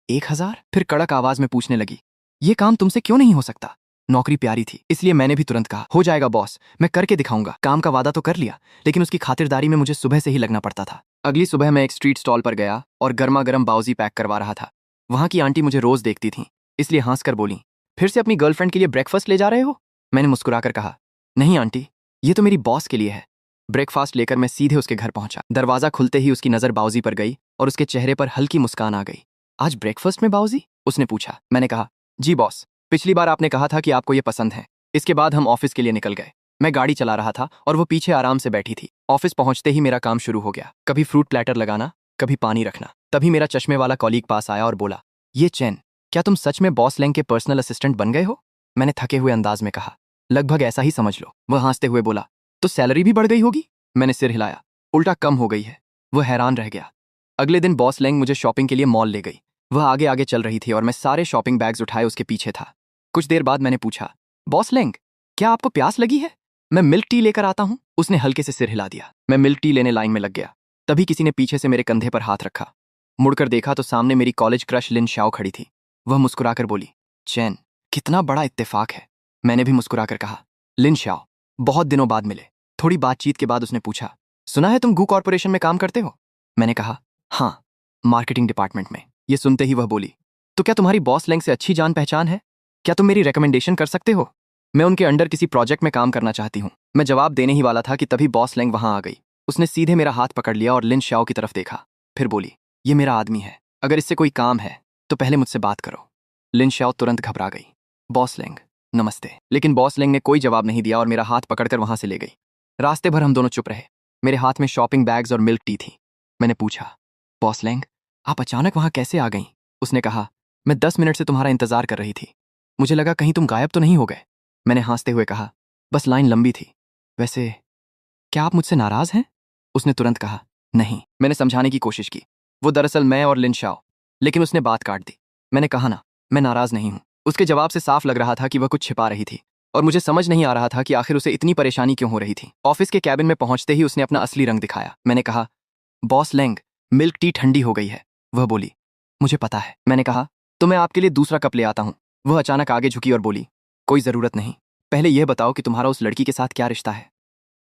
1000? फिर कड़क आवाज में पूछने लगी, ये काम तुमसे क्यों नहीं हो सकता। नौकरी प्यारी थी, इसलिए मैंने भी तुरंत कहा, हो जाएगा बॉस, मैं करके दिखाऊंगा। काम का वादा तो कर लिया, लेकिन उसकी खातिरदारी में मुझे सुबह से ही लगना पड़ता था। अगली सुबह मैं एक स्ट्रीट स्टॉल पर गया और गर्मा गर्म बाउजी पैक करवा रहा था। वहां की आंटी मुझे रोज देखती थी, इसलिए हंसकर बोली, फिर से अपनी गर्लफ्रेंड के लिए ब्रेकफास्ट ले जा रहे हो। मैंने मुस्कुराकर कहा, नहीं आंटी, ये तो मेरी बॉस के लिए है। ब्रेकफास्ट लेकर मैं सीधे उसके घर पहुंचा। दरवाजा खुलते ही उसकी नजर बाउजी पर गई और उसके चेहरे पर हल्की मुस्कान आ गई। आज ब्रेकफास्ट में बाउजी? उसने पूछा। मैंने कहा, जी बॉस, पिछली बार आपने कहा था कि आपको ये पसंद है। इसके बाद हम ऑफिस के लिए निकल गए। मैं गाड़ी चला रहा था और वो पीछे आराम से बैठी थी। ऑफिस पहुंचते ही मेरा काम शुरू हो गया, कभी फ्रूट प्लेटर लगाना, कभी पानी रखना। तभी मेरा चश्मे वाला कॉलीग पास आया और बोला, ये चैन, क्या तुम सच में बॉस लैंग के पर्सनल असिस्टेंट बन गए हो। मैंने थके हुए अंदाज में कहा, लगभग ऐसा ही समझ लो। वह हंसते हुए बोला, तो सैलरी भी बढ़ गई होगी। मैंने सिर हिलाया, उल्टा कम हो गई है। वह हैरान रह गया। अगले दिन बॉस लैंग मुझे शॉपिंग के लिए मॉल ले गई। वह आगे आगे चल रही थी और मैं सारे शॉपिंग बैग्स उठाए उसके पीछे था। कुछ देर बाद मैंने पूछा, बॉस लैंग, क्या आपको प्यास लगी है? मैं मिल्क टी लेकर आता हूं। उसने हल्के से सिर हिला दिया। मैं मिल्क टी लेने लाइन में लग गया। तभी किसी ने पीछे से मेरे कंधे पर हाथ रखा। मुड़कर देखा तो सामने मेरी कॉलेज क्रश लिन शाओ खड़ी थी। वह मुस्कुराकर बोली, चैन, कितना बड़ा इत्तेफाक है। मैंने भी मुस्कुराकर कहा, लिन शाओ, बहुत दिनों बाद मिले। थोड़ी बातचीत के बाद उसने पूछा, सुना है तुम गू कॉर्पोरेशन में काम करते हो। मैंने कहा, हाँ, मार्केटिंग डिपार्टमेंट में। ये सुनते ही वह बोली, तो क्या तुम्हारी बॉस लैंग से अच्छी जान पहचान है? क्या तुम मेरी रिकमेंडेशन कर सकते हो? मैं उनके अंडर किसी प्रोजेक्ट में काम करना चाहती हूँ। मैं जवाब देने ही वाला था कि तभी बॉस लैंग वहां आ गई। उसने सीधे मेरा हाथ पकड़ लिया और लिन शाओ की तरफ देखा। फिर बोली, ये मेरा आदमी है, अगर इससे कोई काम है तो पहले मुझसे बात करो। लिन शाओ तुरंत घबरा गई। बॉस लैंग, नमस्ते। लेकिन बॉस लैंग ने कोई जवाब नहीं दिया और मेरा हाथ पकड़कर वहां से ले गई। रास्ते भर हम दोनों चुप रहे। मेरे हाथ में शॉपिंग बैग्स और मिल्क टी थी। मैंने पूछा, बॉस लैंग, आप अचानक वहां कैसे आ गईं? उसने कहा, मैं 10 मिनट से तुम्हारा इंतजार कर रही थी। मुझे लगा कहीं तुम गायब तो नहीं हो गए। मैंने हंसते हुए कहा, बस लाइन लंबी थी। वैसे क्या आप मुझसे नाराज हैं? उसने तुरंत कहा, नहीं। मैंने समझाने की कोशिश की, वो दरअसल मैं और लिन शाओ। लेकिन उसने बात काट दी। मैंने कहा ना, मैं नाराज नहीं हूं। उसके जवाब से साफ लग रहा था कि वह कुछ छिपा रही थी और मुझे समझ नहीं आ रहा था कि आखिर उसे इतनी परेशानी क्यों हो रही थी। ऑफिस के कैबिन में पहुंचते ही उसने अपना असली रंग दिखाया। मैंने कहा, बॉस लैंग, मिल्क टी ठंडी हो गई है। वह बोली, मुझे पता है। मैंने कहा, तो मैं आपके लिए दूसरा कप ले आता हूं। वह अचानक आगे झुकी और बोली, कोई जरूरत नहीं, पहले यह बताओ कि तुम्हारा उस लड़की के साथ क्या रिश्ता है।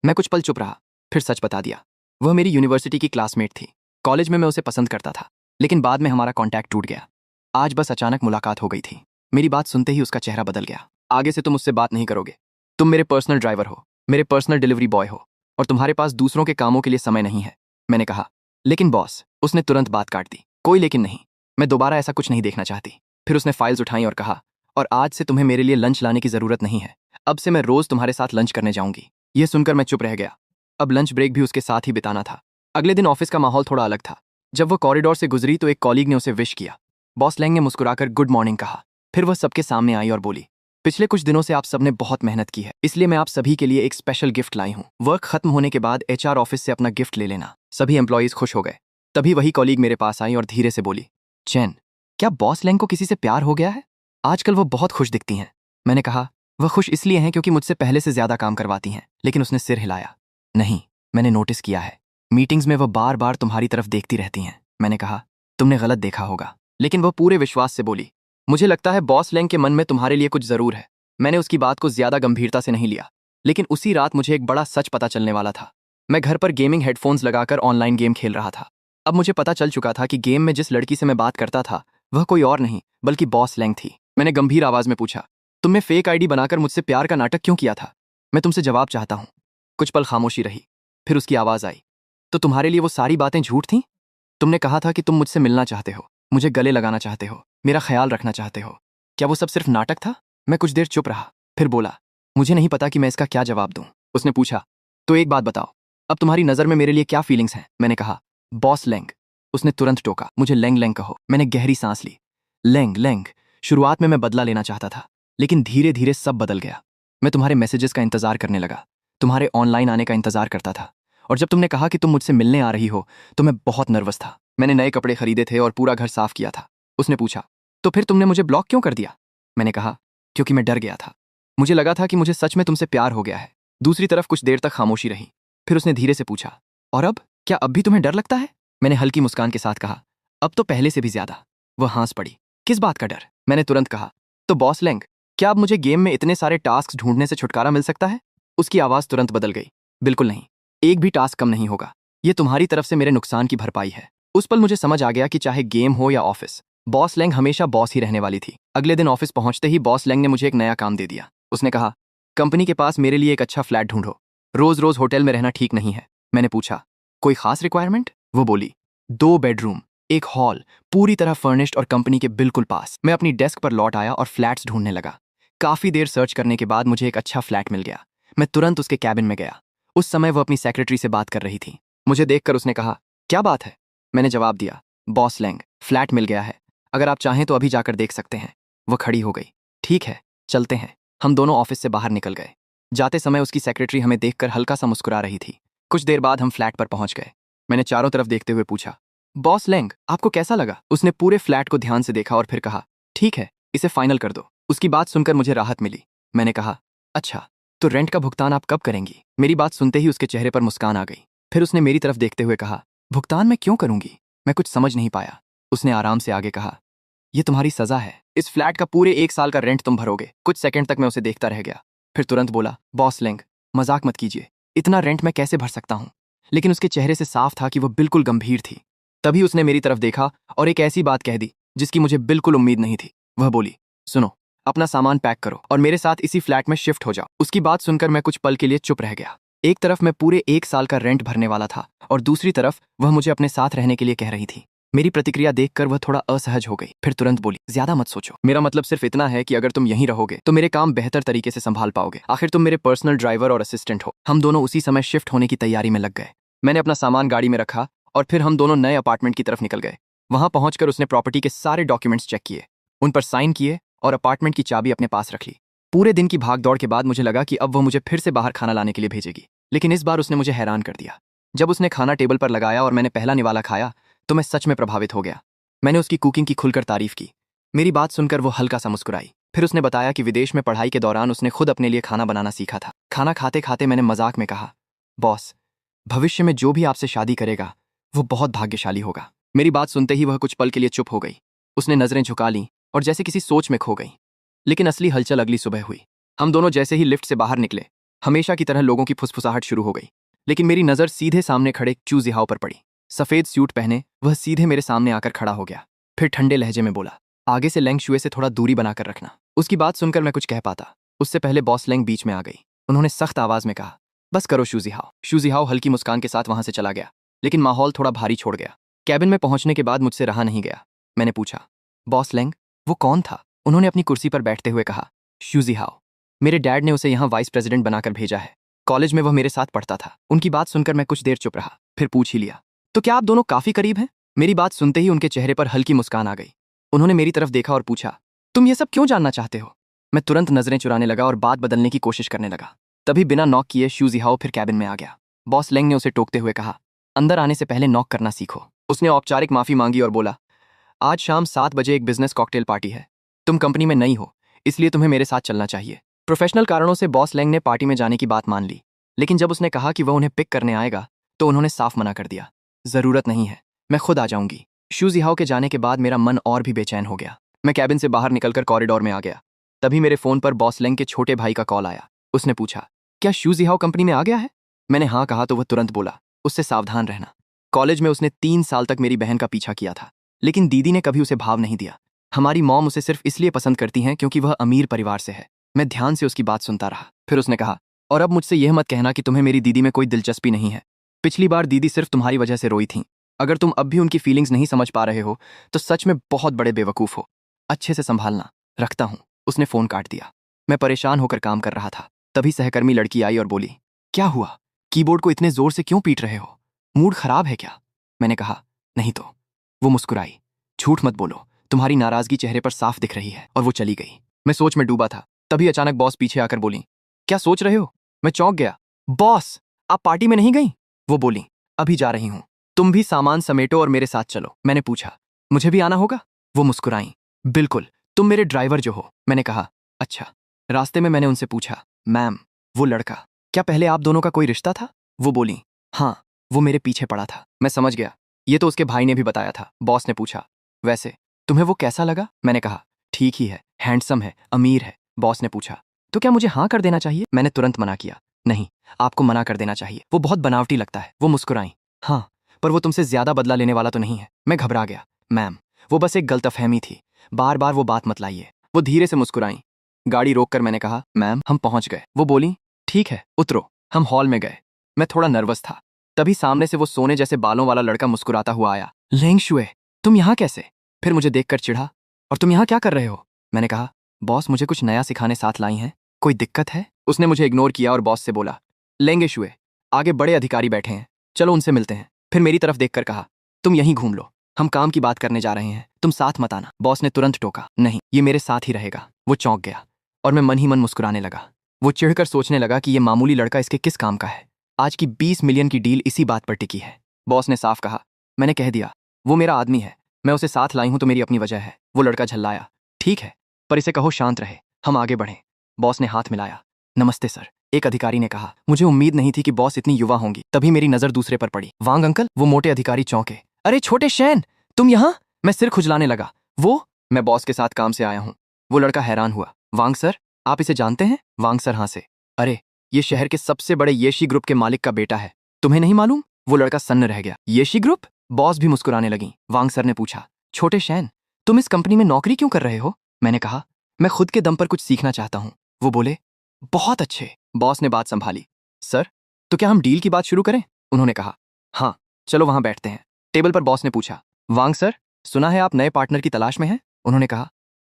मैं कुछ पल चुप रहा, फिर सच बता दिया। वह मेरी यूनिवर्सिटी की क्लासमेट थी। कॉलेज में मैं उसे पसंद करता था, लेकिन बाद में हमारा कॉन्टैक्ट टूट गया। आज बस अचानक मुलाकात हो गई थी। मेरी बात सुनते ही उसका चेहरा बदल गया। आगे से तुम मुझसे बात नहीं करोगे। तुम मेरे पर्सनल ड्राइवर हो, मेरे पर्सनल डिलीवरी बॉय हो, और तुम्हारे पास दूसरों के कामों के लिए समय नहीं है। मैंने कहा, लेकिन बॉस। उसने तुरंत बात काट दी, कोई लेकिन नहीं, मैं दोबारा ऐसा कुछ नहीं देखना चाहती। फिर उसने फाइल्स उठाई और कहा, और आज से तुम्हें मेरे लिए लंच लाने की जरूरत नहीं है। अब से मैं रोज तुम्हारे साथ लंच करने जाऊंगी। यह सुनकर मैं चुप रह गया। अब लंच ब्रेक भी उसके साथ ही बिताना था। अगले दिन ऑफिस का माहौल थोड़ा अलग था। जब वह कॉरिडोर से गुजरी तो एक कॉलीग ने उसे विश किया। बॉस लैंग ने मुस्कुराकर गुड मॉर्निंग कहा। फिर वह सबके सामने आई और बोली, पिछले कुछ दिनों से आप सबने बहुत मेहनत की है, इसलिए मैं आप सभी के लिए एक स्पेशल गिफ्ट लाई हूं। वर्क खत्म होने के बाद एचआर ऑफिस से अपना गिफ्ट ले लेना। सभी एम्प्लॉयज खुश हो गए। तभी वही कॉलीग मेरे पास आई और धीरे से बोली, चैन, क्या बॉस लैंग को किसी से प्यार हो गया है? आजकल वो बहुत खुश दिखती हैं। मैंने कहा, वह खुश इसलिए हैं क्योंकि मुझसे पहले से ज्यादा काम करवाती हैं। लेकिन उसने सिर हिलाया। नहीं, मैंने नोटिस किया है। मीटिंग्स में वह बार बार तुम्हारी तरफ देखती रहती हैं। मैंने कहा, तुमने गलत देखा होगा। लेकिन वह पूरे विश्वास से बोली, मुझे लगता है बॉस लैंग के मन में तुम्हारे लिए कुछ जरूर है। मैंने उसकी बात को ज्यादा गंभीरता से नहीं लिया। लेकिन उसी रात मुझे एक बड़ा सच पता चलने वाला था। मैं घर पर गेमिंग हेडफोन्स लगाकर ऑनलाइन गेम खेल रहा था। अब मुझे पता चल चुका था कि गेम में जिस लड़की से मैं बात करता था वह कोई और नहीं बल्कि बॉस लैंग थी। मैंने गंभीर आवाज में पूछा, तुमने फेक आईडी बनाकर मुझसे प्यार का नाटक क्यों किया था? मैं तुमसे जवाब चाहता हूं। कुछ पल खामोशी रही। फिर उसकी आवाज आई, तो तुम्हारे लिए वो सारी बातें झूठ थीं? तुमने कहा था कि तुम मुझसे मिलना चाहते हो, मुझे गले लगाना चाहते हो, मेरा ख्याल रखना चाहते हो। क्या वो सब सिर्फ नाटक था? मैं कुछ देर चुप रहा, फिर बोला, मुझे नहीं पता कि मैं इसका क्या जवाब दूं। उसने पूछा, तो एक बात बताओ, अब तुम्हारी नजर में मेरे लिए क्या फीलिंग्स हैं? मैंने कहा, बॉस लैंग। उसने तुरंत टोका, मुझे लैंग लैंग कहो। मैंने गहरी सांस ली। Lang Lang. शुरुआत में मैं बदला लेना चाहता था, लेकिन धीरे धीरे सब बदल गया। मैं तुम्हारे मैसेजेस का इंतजार करने लगा, तुम्हारे ऑनलाइन आने का इंतजार करता था। और जब तुमने कहा कि तुम मुझसे मिलने आ रही हो तो मैं बहुत नर्वस था। मैंने नए कपड़े खरीदे थे और पूरा घर साफ किया था। उसने पूछा, तो फिर तुमने मुझे ब्लॉक क्यों कर दिया? मैंने कहा, क्योंकि मैं डर गया था। मुझे लगा था कि मुझे सच में तुमसे प्यार हो गया है। दूसरी तरफ कुछ देर तक खामोशी रही। फिर उसने धीरे से पूछा, और अब क्या अब भी तुम्हें डर लगता है? मैंने हल्की मुस्कान के साथ कहा, अब तो पहले से भी ज्यादा। वह हंस पड़ी, किस बात का डर? मैंने तुरंत कहा, तो बॉस लैंग, क्या अब मुझे गेम में इतने सारे टास्क ढूंढने से छुटकारा मिल सकता है? उसकी आवाज तुरंत बदल गई, बिल्कुल नहीं, एक भी टास्क कम नहीं होगा। ये तुम्हारी तरफ से मेरे नुकसान की भरपाई है। उस पल मुझे समझ आ गया कि चाहे गेम हो या ऑफिस, बॉस लैंग हमेशा बॉस ही रहने वाली थी। अगले दिन ऑफिस पहुंचते ही बॉस लैंग ने मुझे एक नया काम दे दिया। उसने कहा, कंपनी के पास मेरे लिए एक अच्छा फ्लैट ढूंढो, रोज रोज होटल में रहना ठीक नहीं है। मैंने पूछा, कोई खास रिक्वायरमेंट? वो बोली, 2 बेडरूम, एक हॉल, पूरी तरह फर्निश्ड और कंपनी के बिल्कुल पास। मैं अपनी डेस्क पर लौट आया और फ्लैट्स ढूंढने लगा। काफी देर सर्च करने के बाद मुझे एक अच्छा फ्लैट मिल गया। मैं तुरंत उसके कैबिन में गया। उस समय वह अपनी सेक्रेटरी से बात कर रही थी। मुझे देखकर उसने कहा, क्या बात है? मैंने जवाब दिया, बॉस लैंग, फ्लैट मिल गया है, अगर आप चाहें तो अभी जाकर देख सकते हैं। वह खड़ी हो गई, ठीक है, चलते हैं। हम दोनों ऑफिस से बाहर निकल गए। जाते समय उसकी सेक्रेटरी हमें देखकर हल्का सा मुस्कुरा रही थी। कुछ देर बाद हम फ्लैट पर पहुंच गए। मैंने चारों तरफ देखते हुए पूछा, बॉस लैंग, आपको कैसा लगा? उसने पूरे फ्लैट को ध्यान से देखा और फिर कहा, ठीक है, इसे फाइनल कर दो। उसकी बात सुनकर मुझे राहत मिली। मैंने कहा, अच्छा, तो रेंट का भुगतान आप कब करेंगी? मेरी बात सुनते ही उसके चेहरे पर मुस्कान आ गई। फिर उसने मेरी तरफ देखते हुए कहा, भुगतान मैं क्यों करूंगी? मैं कुछ समझ नहीं पाया। उसने आराम से आगे कहा, यह तुम्हारी सजा है। इस फ्लैट का पूरे 1 साल का रेंट तुम भरोगे। कुछ सेकंड तक मैं उसे देखता रह गया, फिर तुरंत बोला, बॉस लैंग, मजाक मत कीजिए, इतना रेंट मैं कैसे भर सकता हूं? लेकिन उसके चेहरे से साफ था कि वह बिल्कुल गंभीर थी। तभी उसने मेरी तरफ देखा और एक ऐसी बात कह दी जिसकी मुझे बिल्कुल उम्मीद नहीं थी। वह बोली, सुनो, अपना सामान पैक करो और मेरे साथ इसी फ्लैट में शिफ्ट हो जाओ। उसकी बात सुनकर मैं कुछ पल के लिए चुप रह गया। एक तरफ मैं पूरे 1 साल का रेंट भरने वाला था और दूसरी तरफ वह मुझे अपने साथ रहने के लिए कह रही थी। मेरी प्रतिक्रिया देखकर वह थोड़ा असहज हो गई, फिर तुरंत बोली, ज्यादा मत सोचो, मेरा मतलब सिर्फ इतना है कि अगर तुम यहीं रहोगे तो मेरे काम बेहतर तरीके से संभाल पाओगे। आखिर तुम मेरे पर्सनल ड्राइवर और असिस्टेंट हो। हम दोनों उसी समय शिफ्ट होने की तैयारी में लग गए। मैंने अपना सामान गाड़ी में रखा और फिर हम दोनों नए अपार्टमेंट की तरफ निकल गए। वहां पहुंचकर उसने प्रॉपर्टी के सारे डॉक्यूमेंट्स चेक किए, उन पर साइन किए और अपार्टमेंट की चाबी अपने पास रख ली। पूरे दिन की भागदौड़ के बाद मुझे लगा कि अब वह मुझे फिर से बाहर खाना लाने के लिए भेजेगी, लेकिन इस बार उसने मुझे हैरान कर दिया। जब उसने खाना टेबल पर लगाया और मैंने पहला निवाला खाया तो मैं सच में प्रभावित हो गया। मैंने उसकी कुकिंग की खुलकर तारीफ की। मेरी बात सुनकर वो हल्का सा मुस्कुराई। फिर उसने बताया कि विदेश में पढ़ाई के दौरान उसने खुद अपने लिए खाना बनाना सीखा था। खाना खाते खाते मैंने मजाक में कहा, बॉस, भविष्य में जो भी आपसे शादी करेगा वो बहुत भाग्यशाली होगा। मेरी बात सुनते ही वह कुछ पल के लिए चुप हो गई। उसने नजरें झुका लीं और जैसे किसी सोच में खो गई। लेकिन असली हलचल अगली सुबह हुई। हम दोनों जैसे ही लिफ्ट से बाहर निकले, हमेशा की तरह लोगों की फुसफुसाहट शुरू हो गई। लेकिन मेरी नजर सीधे सामने खड़े चू जिहाओ पर पड़ी। सफेद सूट पहने वह सीधे मेरे सामने आकर खड़ा हो गया। फिर ठंडे लहजे में बोला, आगे से लैंग शुए से थोड़ा दूरी बनाकर रखना। उसकी बात सुनकर मैं कुछ कह पाता, उससे पहले बॉस लैंग बीच में आ गई। उन्होंने सख्त आवाज में कहा, बस करो शूजिहाओ। शूजिहाओ हल्की मुस्कान के साथ वहां से चला गया, लेकिन माहौल थोड़ा भारी छोड़ गया। कैबिन में पहुंचने के बाद मुझसे रहा नहीं गया। मैंने पूछा, बॉस लैंग, वो कौन था? उन्होंने अपनी कुर्सी पर बैठते हुए कहा, शूजिहाओ, मेरे डैड ने उसे यहाँ वाइस प्रेसिडेंट बनाकर भेजा है। कॉलेज में वह मेरे साथ पढ़ता था। उनकी बात सुनकर मैं कुछ देर चुप रहा, फिर पूछ ही लिया, तो क्या आप दोनों काफी करीब हैं? मेरी बात सुनते ही उनके चेहरे पर हल्की मुस्कान आ गई। उन्होंने मेरी तरफ देखा और पूछा, तुम ये सब क्यों जानना चाहते हो? मैं तुरंत नजरें चुराने लगा और बात बदलने की कोशिश करने लगा। तभी बिना नॉक किए शूजिहाओ फिर कैबिन में आ गया। बॉस लैंग ने उसे टोकते हुए कहा, अंदर आने से पहले नॉक करना सीखो। उसने औपचारिक माफी मांगी और बोला, आज शाम 7 बजे एक बिजनेस कॉकटेल पार्टी है। तुम कंपनी में नई हो, इसलिए तुम्हें मेरे साथ चलना चाहिए। प्रोफेशनल कारणों से बॉस लेंग ने पार्टी में जाने की बात मान ली, लेकिन जब उसने कहा कि वह उन्हें पिक करने आएगा तो उन्होंने साफ मना कर दिया। जरूरत नहीं है, मैं खुद आ जाऊंगी। शू जिहाओ के जाने के बाद मेरा मन और भी बेचैन हो गया। मैं कैबिन से बाहर निकलकर कॉरिडोर में आ गया। तभी मेरे फोन पर बॉस लेंग के छोटे भाई का कॉल आया। उसने पूछा, क्या शू जिहाओ कंपनी में आ गया है? मैंने हाँ कहा तो वह तुरंत बोला, उससे सावधान रहना। कॉलेज में उसने 3 साल तक मेरी बहन का पीछा किया था, लेकिन दीदी ने कभी उसे भाव नहीं दिया। हमारी मॉम उसे सिर्फ इसलिए पसंद करती हैं क्योंकि वह अमीर परिवार से है। मैं ध्यान से उसकी बात सुनता रहा। फिर उसने कहा, और अब मुझसे यह मत कहना कि तुम्हें मेरी दीदी में कोई दिलचस्पी नहीं है। पिछली बार दीदी सिर्फ तुम्हारी वजह से रोई थी। अगर तुम अब भी उनकी फीलिंग्स नहीं समझ पा रहे हो तो सच में बहुत बड़े बेवकूफ़ हो। अच्छे से संभालना, रखता हूँ। उसने फ़ोन काट दिया। मैं परेशान होकर काम कर रहा था। तभी सहकर्मी लड़की आई और बोली, क्या हुआ? कीबोर्ड को इतने जोर से क्यों पीट रहे हो? मूड खराब है क्या? मैंने कहा, नहीं तो। वो मुस्कुराई, झूठ मत बोलो, तुम्हारी नाराजगी चेहरे पर साफ दिख रही है। और वो चली गई। मैं सोच में डूबा था। तभी अचानक बॉस पीछे आकर बोली, क्या सोच रहे हो? मैं चौंक गया। बॉस, आप पार्टी में नहीं गई? वो बोली, अभी जा रही हूं। तुम भी सामान समेटो और मेरे साथ चलो। मैंने पूछा, मुझे भी आना होगा? वो मुस्कुराई, बिल्कुल, तुम मेरे ड्राइवर जो हो। मैंने कहा, अच्छा। रास्ते में मैंने उनसे पूछा, मैम, वो लड़का, क्या पहले आप दोनों का कोई रिश्ता था? वो बोली, हाँ, वो मेरे पीछे पड़ा था। मैं समझ गया, ये तो उसके भाई ने भी बताया था। बॉस ने पूछा, वैसे तुम्हें वो कैसा लगा? मैंने कहा, ठीक ही है, हैंडसम है, अमीर है। बॉस ने पूछा, तो क्या मुझे हाँ कर देना चाहिए? मैंने तुरंत मना किया, नहीं, आपको मना कर देना चाहिए, वो बहुत बनावटी लगता है। वो मुस्कुराई, हाँ, पर वो तुमसे ज्यादा बदला लेने वाला तो नहीं है। मैं घबरा गया, मैम, वो बस एक गलतफहमी थी, बार बार वो बात मत लाइए। वो धीरे से मुस्कुराई। गाड़ी रोककर मैंने कहा, मैम, हम पहुंच गए। वो बोली, ठीक है, उतरो। हम हॉल में गए। मैं थोड़ा नर्वस था। तभी सामने से वो सोने जैसे बालों वाला लड़का मुस्कुराता हुआ आया। लेंग शुए, तुम यहाँ कैसे? फिर मुझे देखकर चिढ़ा, और तुम यहाँ क्या कर रहे हो? मैंने कहा, बॉस मुझे कुछ नया सिखाने साथ लाई हैं, कोई दिक्कत है? उसने मुझे इग्नोर किया और बॉस से बोला, लेंगे शुए, आगे बड़े अधिकारी बैठे हैं, चलो उनसे मिलते हैं। फिर मेरी तरफ देखकर कहा, तुम यहीं घूम लो, हम काम की बात करने जा रहे हैं, तुम साथ मत आना। बॉस ने तुरंत टोका, नहीं, ये मेरे साथ ही रहेगा। वो चौंक गया और मैं मन ही मन मुस्कुराने लगा। वो चिढ़कर सोचने लगा कि ये मामूली लड़का इसके किस काम का है। आज की 20 मिलियन की डील इसी बात पर टिकी है। बॉस ने साफ कहा, मैंने कह दिया, वो मेरा आदमी है, मैं उसे साथ लाई हूं तो मेरी अपनी वजह है। वो लड़का झल्लाया, ठीक है, पर इसे कहो शांत रहे, हम आगे बढ़ें। बॉस ने हाथ मिलाया, नमस्ते सर, एक अधिकारी ने कहा। मुझे उम्मीद नहीं थी कि बॉस इतनी युवा होंगी। तभी मेरी नजर दूसरे पर पड़ी, वांग अंकल। वो मोटे अधिकारी चौंके, अरे छोटे शैन, तुम यहाँ? मैं सिर खुजलाने लगा। वो, मैं बॉस के साथ काम से आया हूँ। वो लड़का हैरान हुआ, वांग सर, आप इसे जानते हैं? वांग सर हाँ से, अरे, ये शहर के सबसे बड़े येशी ग्रुप के मालिक का बेटा है, तुम्हें नहीं मालूम? वो लड़का सन्न रह गया, येशी ग्रुप? बॉस भी मुस्कुराने लगी। वांग सर ने पूछा, छोटे शैन, तुम इस कंपनी में नौकरी क्यों कर रहे हो? मैंने कहा, मैं खुद के दम पर कुछ सीखना चाहता हूँ। वो बोले, बहुत अच्छे। बॉस ने बात संभाली, सर, तो क्या हम डील की बात शुरू करें? उन्होंने कहा, हाँ, चलो वहां बैठते हैं। टेबल पर बॉस ने पूछा, वांग सर, सुना है आप नए पार्टनर की तलाश में हैं? उन्होंने कहा,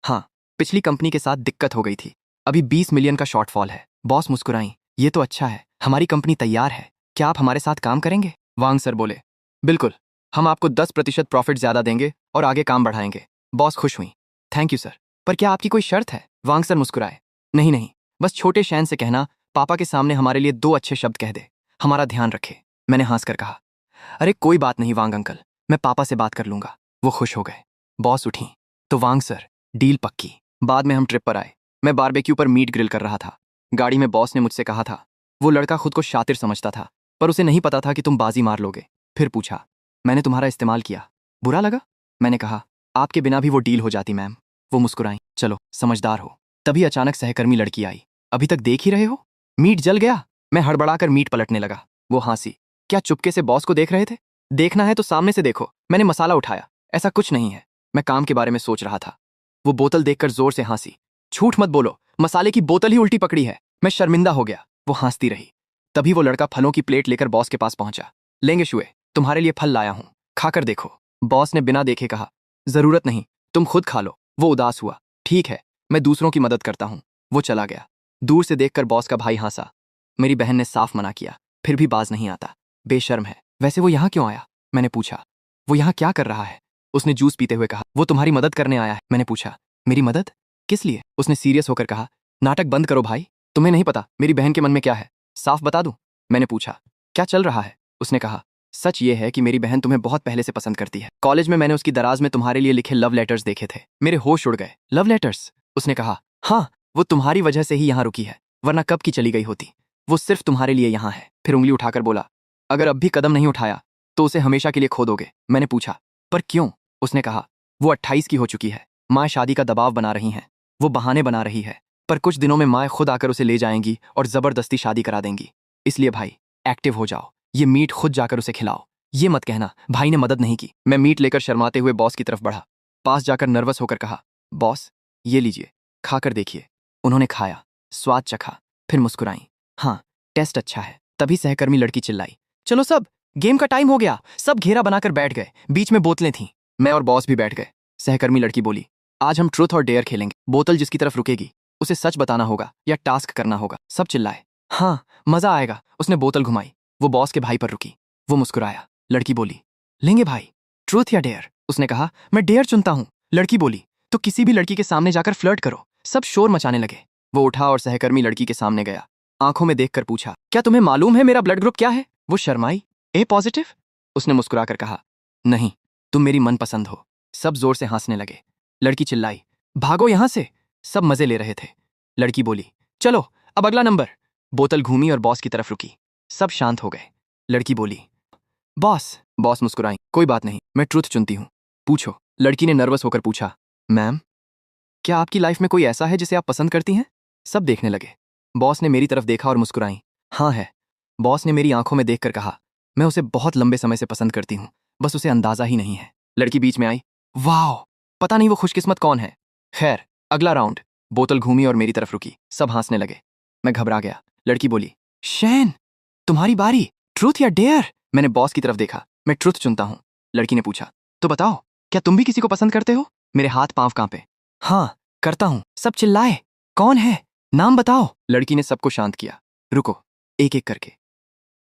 हाँ, पिछली कंपनी के साथ दिक्कत हो गई थी, अभी 20 मिलियन का शॉर्टफॉल है। बॉस मुस्कुराई, ये तो अच्छा है, हमारी कंपनी तैयार है, क्या आप हमारे साथ काम करेंगे? वांग सर बोले, बिल्कुल, हम आपको 10% प्रॉफिट ज्यादा देंगे और आगे काम बढ़ाएंगे। बॉस खुश हुई, थैंक यू सर, पर क्या आपकी कोई शर्त है? वांग सर मुस्कुराए, नहीं नहीं, बस छोटे शैन से कहना पापा के सामने हमारे लिए 2 अच्छे शब्द कह दे, हमारा ध्यान रखे। मैंने हंसकर कहा, अरे कोई बात नहीं वांग अंकल, मैं पापा से बात कर लूंगा। वो खुश हो गए। बॉस उठी, तो वांग सर, डील पक्की। बाद में हम ट्रिप पर आए। मैं बारबेक्यू पर मीट ग्रिल कर रहा था। गाड़ी में बॉस ने मुझसे कहा था, वो लड़का खुद को शातिर समझता था, पर उसे नहीं पता था कि तुम बाजी मार लोगे। फिर पूछा, मैंने तुम्हारा इस्तेमाल किया, बुरा लगा? मैंने कहा, आपके बिना भी वो डील हो जाती मैम। वो मुस्कुराई, चलो समझदार हो। तभी अचानक सहकर्मी लड़की आई, अभी तक देख ही रहे हो, मीट जल गया। मैं हड़बड़ाकर मीट पलटने लगा। वो हंसी, क्या चुपके से बॉस को देख रहे थे? देखना है तो सामने से देखो। मैंने मसाला उठाया, ऐसा कुछ नहीं है, मैं काम के बारे में सोच रहा था। वो बोतल देखकर जोर से हंसी, झूठ मत बोलो, मसाले की बोतल ही उल्टी पकड़ी है। मैं शर्मिंदा हो गया। वो हंसती रही। तभी वो लड़का फलों की प्लेट लेकर बॉस के पास पहुंचा, लेंगे शुए, तुम्हारे लिए फल लाया हूं, खाकर देखो। बॉस ने बिना देखे कहा, जरूरत नहीं, तुम खुद खा लो। वो उदास हुआ, ठीक है, मैं दूसरों की मदद करता हूं। वो चला गया। दूर से देखकर बॉस का भाई हंसा। मेरी बहन ने साफ मना किया, फिर भी बाज नहीं आता, बेशर्म है। वैसे वो यहाँ क्यों आया? मैंने पूछा, वो यहाँ क्या कर रहा है? उसने जूस पीते हुए कहा, वो तुम्हारी मदद करने आया है। मैंने पूछा, मेरी मदद? किस लिए? उसने सीरियस होकर कहा, नाटक बंद करो भाई, तुम्हें नहीं पता मेरी बहन के मन में क्या है, साफ बता दूं? मैंने पूछा, क्या चल रहा है? उसने कहा, सच ये है कि मेरी बहन तुम्हें बहुत पहले से पसंद करती है। कॉलेज में मैंने उसकी दराज में तुम्हारे लिए लिखे लव लेटर्स देखे थे। मेरे होश उड़ गए। Love letters? उसने कहा। हाँ, वो तुम्हारी वजह से ही यहाँ रुकी है, वरना कब की चली गई होती। वो सिर्फ तुम्हारे लिए यहाँ है। फिर उंगली उठाकर बोला, अगर अब भी कदम नहीं उठाया तो उसे हमेशा के लिए खो दोगे। मैंने पूछा, पर क्यों? उसने कहा, वो 28 की हो चुकी है। माँ शादी का दबाव बना रही हैं। वो बहाने बना रही है, पर कुछ दिनों में माँ खुद आकर उसे ले जाएंगी और जबरदस्ती शादी करा देंगी। इसलिए भाई, एक्टिव हो जाओ। ये मीट खुद जाकर उसे खिलाओ। ये मत कहना भाई ने मदद नहीं की। मैं मीट लेकर शर्माते हुए बॉस की तरफ बढ़ा। पास जाकर नर्वस होकर कहा, बॉस ये लीजिए, खाकर देखिए। उन्होंने खाया, स्वाद चखा, फिर मुस्कुराई। हाँ, टेस्ट अच्छा है। तभी सहकर्मी लड़की चिल्लाई, चलो सब, गेम का टाइम हो गया। सब घेरा बनाकर बैठ गए। बीच में बोतलें थीं। मैं और बॉस भी बैठ गए। सहकर्मी लड़की बोली, आज हम ट्रूथ और डेयर खेलेंगे। बोतल जिसकी तरफ रुकेगी उसे सच बताना होगा या टास्क करना होगा। सब चिल्लाए, हाँ मजा आएगा। उसने बोतल घुमाई। वो बॉस के भाई पर रुकी। वो मुस्कुराया। लड़की बोली, लेंगे भाई, ट्रूथ या डेयर? उसने कहा, मैं डेयर चुनता हूं। लड़की बोली, तो किसी भी लड़की के सामने जाकर फ्लर्ट करो। सब शोर मचाने लगे। वो उठा और सहकर्मी लड़की के सामने गया। आंखों में देखकर पूछा, क्या तुम्हें मालूम है मेरा ब्लड ग्रुप क्या है? वो शर्माई। ए पॉजिटिव? उसने मुस्कुराकर कहा, नहीं, तुम मेरी मनपसंद हो। सब जोर से हंसने लगे। लड़की चिल्लाई, भागो यहां से। सब मजे ले रहे थे। लड़की बोली, चलो अब अगला नंबर। बोतल घूमी और बॉस की तरफ रुकी। सब शांत हो गए। लड़की बोली, बॉस। बॉस मुस्कुराई, कोई बात नहीं, मैं ट्रूथ चुनती हूं। पूछो। लड़की ने नर्वस होकर पूछा, मैम, क्या आपकी लाइफ में कोई ऐसा है जिसे आप पसंद करती हैं? सब देखने लगे। बॉस ने मेरी तरफ देखा और मुस्कुराई, हाँ है। बॉस ने मेरी आंखों में देखकर कहा, मैं उसे बहुत लंबे समय से पसंद करती हूं, बस उसे अंदाजा ही नहीं है। लड़की बीच में आई, वाह, पता नहीं वो खुशकिस्मत कौन है। खैर, अगला राउंड। बोतल घूमी और मेरी तरफ रुकी। सब हंसने लगे। मैं घबरा गया। लड़की बोली, शैन, तुम्हारी बारी। ट्रूथ या डेयर? मैंने बॉस की तरफ देखा। मैं ट्रूथ चुनता हूं। लड़की ने पूछा, तो बताओ, क्या तुम भी किसी को पसंद करते हो? मेरे हाथ पांव कांपे। हाँ, करता हूं। सब चिल्लाए, कौन है? नाम बताओ। लड़की ने सबको शांत किया। रुको, एक एक करके।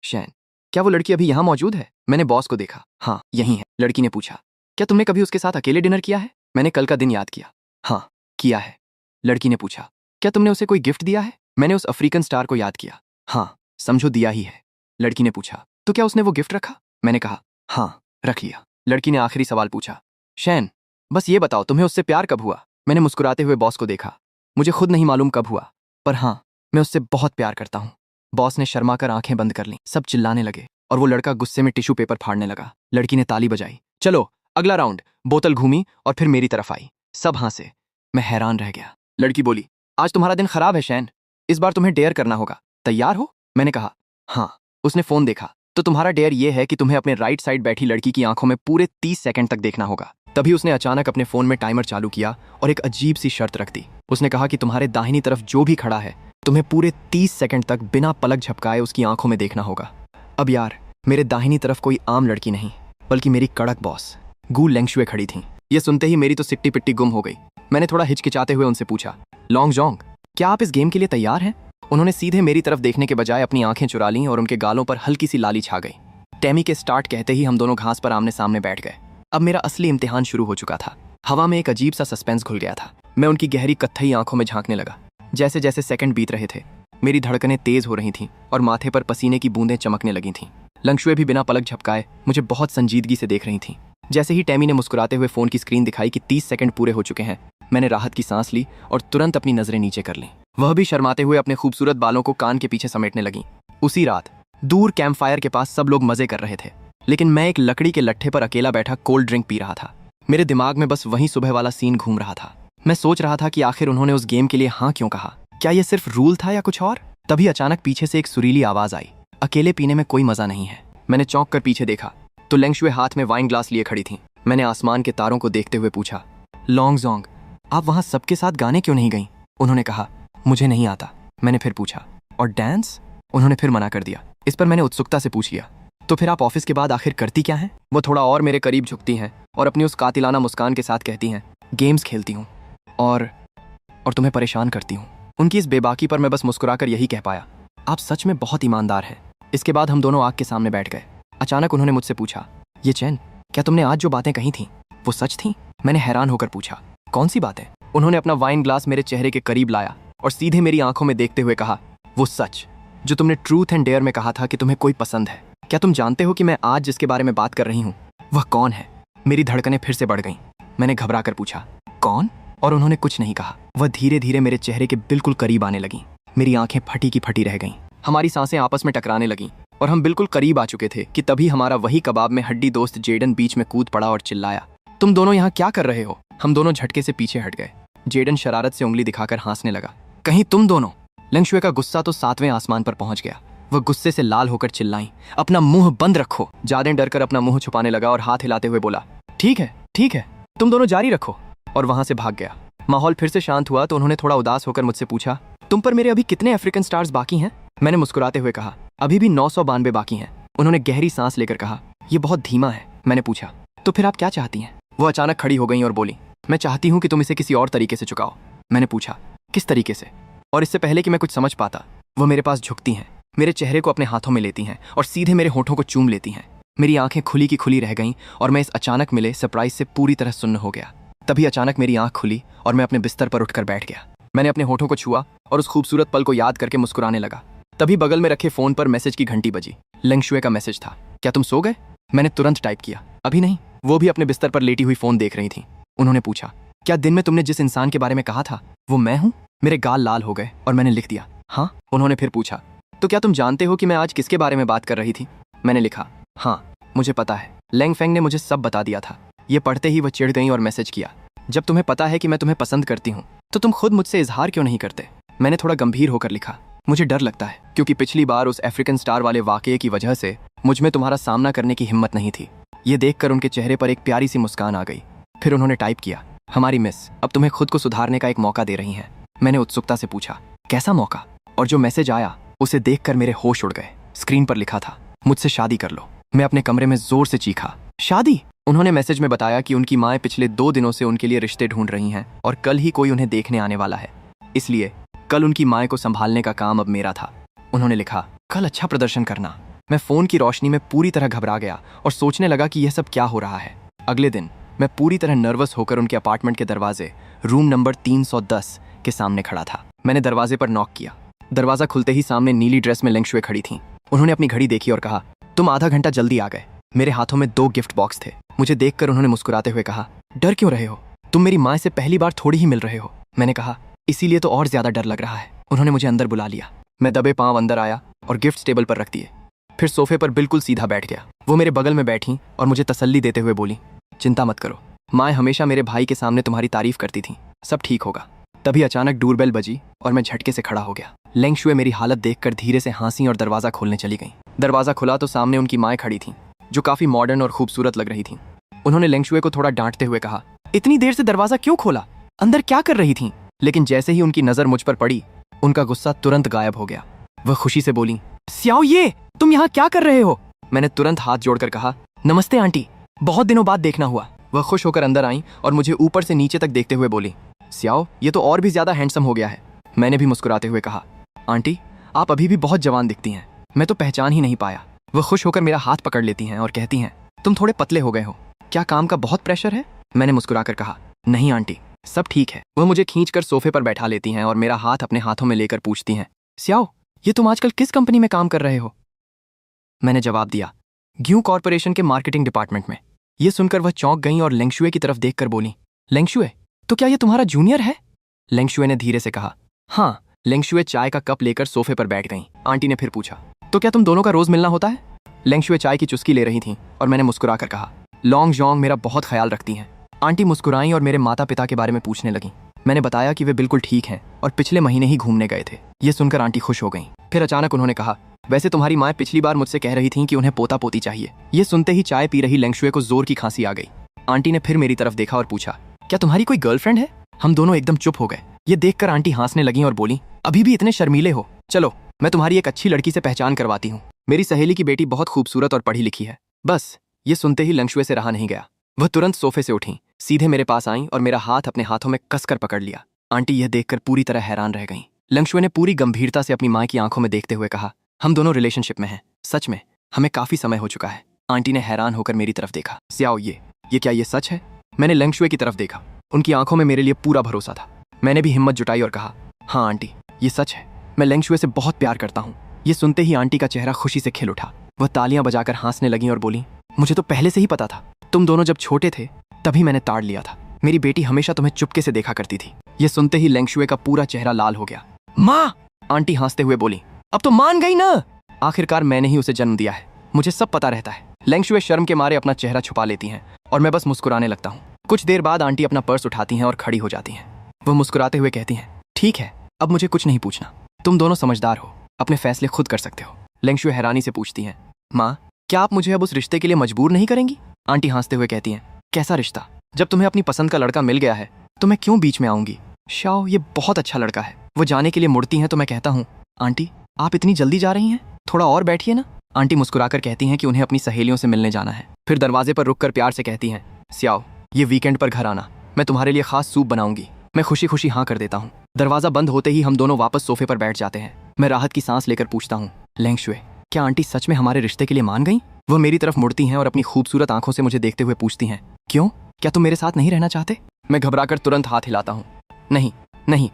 शैन। क्या वो लड़की अभी यहां मौजूद है? मैंने बॉस को देखा। हाँ, यहीं है। लड़की ने पूछा, क्या तुमने कभी उसके साथ अकेले डिनर किया है? मैंने कल का दिन याद किया। हाँ, किया है। लड़की ने पूछा, क्या तुमने उसे कोई गिफ्ट दिया है? मैंने उस अफ्रीकन स्टार को याद किया। हाँ, समझो दिया ही है। लड़की ने पूछा, तो क्या उसने वो गिफ्ट रखा? मैंने कहा, हाँ, रख लिया। लड़की ने आखिरी सवाल पूछा, शैन, बस ये बताओ, तुम्हें उससे प्यार कब हुआ? मैंने मुस्कुराते हुए बॉस को देखा। मुझे खुद नहीं मालूम कब हुआ, पर हाँ, मैं उससे बहुत प्यार करता हूँ। बॉस ने शर्माकर आंखें बंद कर लीं। सब चिल्लाने लगे और वो लड़का गुस्से में टिश्यू पेपर फाड़ने लगा। लड़की ने ताली बजाई। चलो अगला राउंड। बोतल घूमी और फिर मेरी तरफ आई। सब हंसे। मैं हैरान रह गया। लड़की बोली, आज तुम्हारा दिन खराब है शैन, इस बार तुम्हें डेयर करना होगा। तैयार हो? मैंने कहा, हाँ। उसने फोन देखा। तो तुम्हारा डेयर ये है कि तुम्हें अपने राइट साइड बैठी लड़की की आंखों में पूरे 30 सेकंड तक देखना होगा। तभी उसने अचानक अपने फोन में टाइमर चालू किया और एक अजीब सी शर्त रख दी। उसने कहा कि तुम्हारे दाहिनी तरफ जो भी खड़ा है, तुम्हें पूरे 30 सेकंड तक बिना पलक झपकाए उसकी आंखों में देखना होगा। अब यार, मेरे दाहिनी तरफ कोई आम लड़की नहीं, बल्कि मेरी कड़क बॉस गू लेंगशुए खड़ी थी। ये सुनते ही मेरी तो सिट्टी पिट्टी गुम हो गई। मैंने थोड़ा हिचकिचाते हुए उनसे पूछा, लॉन्ग जोंग, क्या आप इस गेम के लिए तैयार हैं? उन्होंने सीधे मेरी तरफ देखने के बजाय अपनी आंखें चुरा लीं और उनके गालों पर हल्की सी लाली छा गई। टैमी के स्टार्ट कहते ही हम दोनों घास पर आमने सामने बैठ गए। अब मेरा असली इम्तिहान शुरू हो चुका था। हवा में एक अजीब सा सस्पेंस घुल गया था। मैं उनकी गहरी कत्थई आंखों में झांकने लगा। जैसे जैसे सेकंड बीत रहे थे, मेरी धड़कनें तेज हो रही थीं और माथे पर पसीने की बूंदें चमकने लगी थीं। लंगशुए भी बिना पलक झपकाए मुझे बहुत संजीदगी से देख रही थीं। जैसे ही टैमी ने मुस्कुराते हुए फोन की स्क्रीन दिखाई कि 30 सेकंड पूरे हो चुके हैं, मैंने राहत की सांस ली और तुरंत अपनी नजरें नीचे कर लीं। वह भी शर्माते हुए अपने खूबसूरत बालों को कान के पीछे समेटने लगी। उसी रात दूर कैंप फायर के पास सब लोग मजे कर रहे थे, लेकिन मैं एक लकड़ी के लट्ठे पर अकेला बैठा कोल्ड ड्रिंक पी रहा था। मेरे दिमाग में बस वही सुबह वाला सीन घूम रहा था। मैं सोच रहा था कि आखिर उन्होंने उस गेम के लिए हाँ क्यों कहा। क्या ये सिर्फ रूल था या कुछ और? तभी अचानक पीछे से एक सुरीली आवाज आई, अकेले पीने में कोई मजा नहीं है। मैंने चौंक कर पीछे देखा तो लेंगशुए हाथ में वाइन ग्लास लिए खड़ी थीं। मैंने आसमान के तारों को देखते हुए पूछा, लॉन्ग जोंग, आप वहां सबके साथ गाने क्यों नहीं गईं? उन्होंने कहा, मुझे नहीं आता। मैंने फिर पूछा, और डांस? उन्होंने फिर मना कर दिया। इस पर मैंने उत्सुकता से पूछ लिया, तो फिर आप ऑफिस के बाद आखिर करती क्या हैं? वो थोड़ा और मेरे करीब झुकती हैं और अपनी उस कातिलाना मुस्कान के साथ कहती हैं, गेम्स खेलती हूँ और तुम्हें परेशान करती हूँ। उनकी इस बेबाकी पर मैं बस मुस्कुराकर यही कह पाया, आप सच में बहुत ईमानदार हैं। इसके बाद हम दोनों आग के सामने बैठ गए। अचानक उन्होंने मुझसे पूछा, ये चैन, क्या तुमने आज जो बातें कही थीं वो सच थीं? मैंने हैरान होकर पूछा, कौन सी बातें? उन्होंने अपना वाइन ग्लास मेरे चेहरे के करीब लाया और सीधे मेरी आंखों में देखते हुए कहा, वो सच जो तुमने ट्रूथ एंड डेयर में कहा था कि तुम्हें कोई पसंद है। क्या तुम जानते हो कि मैं आज जिसके बारे में बात कर रही हूँ वह कौन है? मेरी धड़कनें फिर से बढ़ गईं। मैंने घबरा कर पूछा, कौन? और उन्होंने कुछ नहीं कहा। वह धीरे धीरे मेरे चेहरे के बिल्कुल करीब आने लगीं। मेरी आंखें फटी की फटी रह गईं। हमारी सांसें आपस में टकराने लगीं और हम बिल्कुल करीब आ चुके थे कि तभी हमारा वही कबाब में हड्डी दोस्त जेडन बीच में कूद पड़ा और चिल्लाया, तुम दोनों यहाँ क्या कर रहे हो? हम दोनों झटके से पीछे हट गए। जेडन शरारत से उंगली दिखाकर हंसने लगा, कहीं तुम दोनों? लेंगशुए का गुस्सा तो 7वें आसमान पर पहुंच गया। वह गुस्से से लाल होकर चिल्लाई, अपना मुंह बंद रखो। जादेन डरकर अपना मुंह छुपाने लगा और हाथ हिलाते हुए बोला, ठीक है, तुम दोनों जारी रखो, और वहां से भाग गया। माहौल फिर से शांत हुआ तो उन्होंने थोड़ा उदास होकर मुझसे पूछा, तुम पर मेरे अभी कितने अफ्रीकन स्टार्स बाकी हैं? मैंने मुस्कुराते हुए कहा, अभी भी 992 बाकी हैं। उन्होंने गहरी सांस लेकर कहा, यह बहुत धीमा है। मैंने पूछा, तो फिर आप क्या चाहती हैं? वो अचानक खड़ी हो गई और बोली, मैं चाहती हूँ कि तुम इसे किसी और तरीके से चुकाओ। मैंने पूछा, किस तरीके से? और इससे पहले कि मैं कुछ समझ पाता, वो मेरे पास झुकती हैं, मेरे चेहरे को अपने हाथों में लेती हैं और सीधे मेरे होठों को चूम लेती हैं। मेरी आंखें खुली की खुली रह गईं और मैं इस अचानक मिले सरप्राइज से पूरी तरह सुन्न हो गया। तभी अचानक मेरी आंख खुली और मैं अपने बिस्तर पर उठकर बैठ गया। मैंने अपने होठों को छुआ और उस खूबसूरत पल को याद करके मुस्कुराने लगा। तभी बगल में रखे फोन पर मैसेज की घंटी बजी। लेंगशुए का मैसेज था, क्या तुम सो गए? मैंने तुरंत टाइप किया, अभी नहीं। वो भी अपने बिस्तर पर लेटी हुई फोन देख रही थी। उन्होंने पूछा, क्या दिन में तुमने जिस इंसान के बारे में कहा था वो मैं हूँ? मेरे गाल लाल हो गए और मैंने लिख दिया, हाँ। उन्होंने फिर पूछा, तो क्या तुम जानते हो कि मैं आज किसके बारे में बात कर रही थी? मैंने लिखा, हाँ मुझे पता है। लेंग फेंग ने मुझे सब बता दिया था। ये पढ़ते ही वह चिढ़ गई और मैसेज किया, जब तुम्हें पता है कि मैं तुम्हें पसंद करती हूँ तो तुम खुद मुझसे इजहार क्यों नहीं करते? मैंने थोड़ा गंभीर होकर लिखा, मुझे डर लगता है क्योंकि पिछली बार उस अफ्रीकन स्टार वाले वाकये की वजह से मुझ में तुम्हारा सामना करने की हिम्मत नहीं थी। ये देखकर उनके चेहरे पर एक प्यारी सी मुस्कान आ गई। फिर उन्होंने टाइप किया, हमारी मिस अब तुम्हें खुद को सुधारने का एक मौका दे रही हैं। मैंने उत्सुकता से पूछा, कैसा मौका? और जो मैसेज आया उसे देखकर मेरे होश उड़ गए। स्क्रीन पर लिखा था, मुझसे शादी कर लो। मैं अपने कमरे में जोर से चीखा, शादी? उन्होंने मैसेज में बताया कि उनकी माएँ पिछले 2 दिनों से उनके लिए रिश्ते ढूंढ रही हैं और कल ही कोई उन्हें देखने आने वाला है, इसलिए कल उनकी माएँ को संभालने का काम अब मेरा था। उन्होंने लिखा, कल अच्छा प्रदर्शन करना। मैं फोन की रोशनी में पूरी तरह घबरा गया और सोचने लगा कि यह सब क्या हो रहा है। अगले दिन मैं पूरी तरह नर्वस होकर उनके अपार्टमेंट के दरवाजे रूम नंबर 310 के सामने खड़ा था। मैंने दरवाजे पर नॉक किया। दरवाजा खुलते ही सामने नीली ड्रेस में लेंगशुए खड़ी थीं। उन्होंने अपनी घड़ी देखी और कहा, तुम आधा घंटा जल्दी आ गए। मेरे हाथों में 2 गिफ्ट बॉक्स थे। मुझे देखकर उन्होंने मुस्कुराते हुए कहा, डर क्यों रहे हो? तुम मेरी माँ से पहली बार थोड़ी ही मिल रहे हो। मैंने कहा, इसीलिए तो और ज्यादा डर लग रहा है। उन्होंने मुझे अंदर बुला लिया। मैं दबे पांव अंदर आया और गिफ्ट टेबल पर रख दिए। फिर सोफे पर बिल्कुल सीधा बैठ गया। वो मेरे बगल में बैठी और मुझे तसल्ली देते हुए बोली, चिंता मत करो, माँ हमेशा मेरे भाई के सामने तुम्हारी तारीफ करती थी, सब ठीक होगा। तभी अचानक डोरबेल बजी और मैं झटके से खड़ा हो गया। लेंगशुए मेरी हालत देखकर धीरे से हंसी और दरवाजा खोलने चली गई। दरवाजा खुला तो सामने उनकी माँ खड़ी थीं, जो काफी मॉडर्न और खूबसूरत लग रही थीं। उन्होंने लेंगशुए को थोड़ा डांटते हुए कहा, इतनी देर से दरवाजा क्यों खोला? अंदर क्या कर रही थीं? लेकिन जैसे ही उनकी नजर मुझ पर पड़ी, उनका गुस्सा तुरंत गायब हो गया। वह खुशी से बोली, स्याओ ये तुम यहाँ क्या कर रहे हो? मैंने तुरंत हाथ जोड़कर कहा, नमस्ते आंटी, बहुत दिनों बाद देखना हुआ। वह खुश होकर अंदर आई और मुझे ऊपर से नीचे तक देखते हुए बोली, स्याओ ये तो और भी ज्यादा हैंडसम हो गया है। मैंने भी मुस्कुराते हुए कहा, आंटी आप अभी भी बहुत जवान दिखती हैं, मैं तो पहचान ही नहीं पाया। वह खुश होकर मेरा हाथ पकड़ लेती हैं और कहती हैं, तुम थोड़े पतले हो गए हो, क्या काम का बहुत प्रेशर है? मैंने मुस्कुराकर कहा, नहीं आंटी सब ठीक है। वह मुझे खींचकर सोफे पर बैठा लेती हैं और मेरा हाथ अपने हाथों में लेकर पूछती हैं, स्याओ ये तुम आजकल किस कंपनी में काम कर रहे हो? मैंने जवाब दिया, ग्यू कॉर्पोरेशन के मार्केटिंग डिपार्टमेंट में। ये सुनकर वह चौंक गई और लेंगशुए की तरफ देखकर बोली, लेंगशुए तो क्या ये तुम्हारा जूनियर है? लेंगशुए ने धीरे से कहा, हाँ। लेंगशुए चाय का कप लेकर सोफे पर बैठ गईं। आंटी ने फिर पूछा, तो क्या तुम दोनों का रोज मिलना होता है? लेंगशुए चाय की चुस्की ले रही थीं और मैंने मुस्कुराकर कहा, लॉन्ग जॉन्ग मेरा बहुत ख्याल रखती हैं। आंटी मुस्कुराईं और मेरे माता पिता के बारे में पूछने लगीं। मैंने बताया कि वे बिल्कुल ठीक हैं और पिछले महीने ही घूमने गए थे। ये सुनकर आंटी खुश हो गईं। फिर अचानक उन्होंने कहा, वैसे तुम्हारी माँ पिछली बार मुझसे कह रही थीं कि उन्हें पोता पोती चाहिए। ये सुनते ही चाय पी रही लेंगशुए को जोर की खांसी आ गई। आंटी ने फिर मेरी तरफ देखा और पूछा, क्या तुम्हारी कोई गर्लफ्रेंड है? हम दोनों एकदम चुप हो गए। ये देखकर आंटी हंसने लगी और बोली, अभी भी इतने शर्मीले हो? चलो मैं तुम्हारी एक अच्छी लड़की से पहचान करवाती हूँ। मेरी सहेली की बेटी बहुत खूबसूरत और पढ़ी लिखी है। बस ये सुनते ही लेंगशुए से रहा नहीं गया। वह तुरंत सोफे से उठी, सीधे मेरे पास आईं और मेरा हाथ अपने हाथों में कसकर पकड़ लिया। आंटी यह देखकर पूरी तरह हैरान रह गईं। लेंगशुए ने पूरी गंभीरता से अपनी माँ की आंखों में देखते हुए कहा, हम दोनों रिलेशनशिप में हैं। सच में हमें काफी समय हो चुका है। आंटी ने हैरान होकर मेरी तरफ देखा। स्याओ ये क्या ये सच है? मैंने लेंगशुए की तरफ देखा। उनकी आंखों में मेरे लिए पूरा भरोसा था। मैंने भी हिम्मत जुटाई और कहा, हाँ आंटी ये सच है, मैं लेंगशुए से बहुत प्यार करता हूँ। ये सुनते ही आंटी का चेहरा खुशी से खिल उठा। वह तालियां बजाकर हंसने लगी और बोली, मुझे तो पहले से ही पता था, तुम दोनों जब छोटे थे तभी मैंने ताड़ लिया था। मेरी बेटी हमेशा तुम्हें चुपके से देखा करती थी। यह सुनते ही लेंगशुए का पूरा चेहरा लाल हो गया। माँ, आंटी हंसते हुए बोली, अब तो मान गई ना। आखिरकार मैंने ही उसे जन्म दिया है, मुझे सब पता रहता है। लेंगशुए शर्म के मारे अपना चेहरा छुपा लेती हैं और मैं बस मुस्कुराने लगता हूँ। कुछ देर बाद आंटी अपना पर्स उठाती हैं और खड़ी हो जाती हैं। वह मुस्कुराते हुए कहती हैं, ठीक है, अब मुझे कुछ नहीं पूछना, तुम दोनों समझदार हो, अपने फैसले खुद कर सकते हो। लेंगशुए हैरानी से पूछती हैं, माँ, क्या आप मुझे अब उस रिश्ते के लिए मजबूर नहीं करेंगी? आंटी हंसते हुए कहती हैं, कैसा रिश्ता? जब तुम्हें अपनी पसंद का लड़का मिल गया है तो मैं क्यों बीच में आऊंगी? शाओ, ये बहुत अच्छा लड़का है। वो जाने के लिए मुड़ती हैं तो मैं कहता हूँ, आंटी आप इतनी जल्दी जा रही हैं, थोड़ा और बैठिए ना। आंटी मुस्कुराकर कहती हैं कि उन्हें अपनी सहेलियों से मिलने जाना है। फिर दरवाजे पर रुककर प्यार से कहती हैं, सियाओ, ये वीकेंड पर घर आना, मैं तुम्हारे लिए खास सूप बनाऊंगी। मैं खुशी खुशी हाँ कर देता हूँ। दरवाजा बंद होते ही हम दोनों वापस सोफे पर बैठ जाते हैं। मैं राहत की सांस लेकर पूछता हूँ, लेंगशुए, क्या आंटी सच में हमारे रिश्ते के लिए मान गई? वह मेरी तरफ मुड़ती हैं और अपनी खूबसूरत आंखों से मुझे देखते हुए पूछती हैं, क्यों, क्या तुम मेरे साथ नहीं रहना चाहते? मैं घबराकर तुरंत हाथ हिलाता हूँ, नहीं नहीं,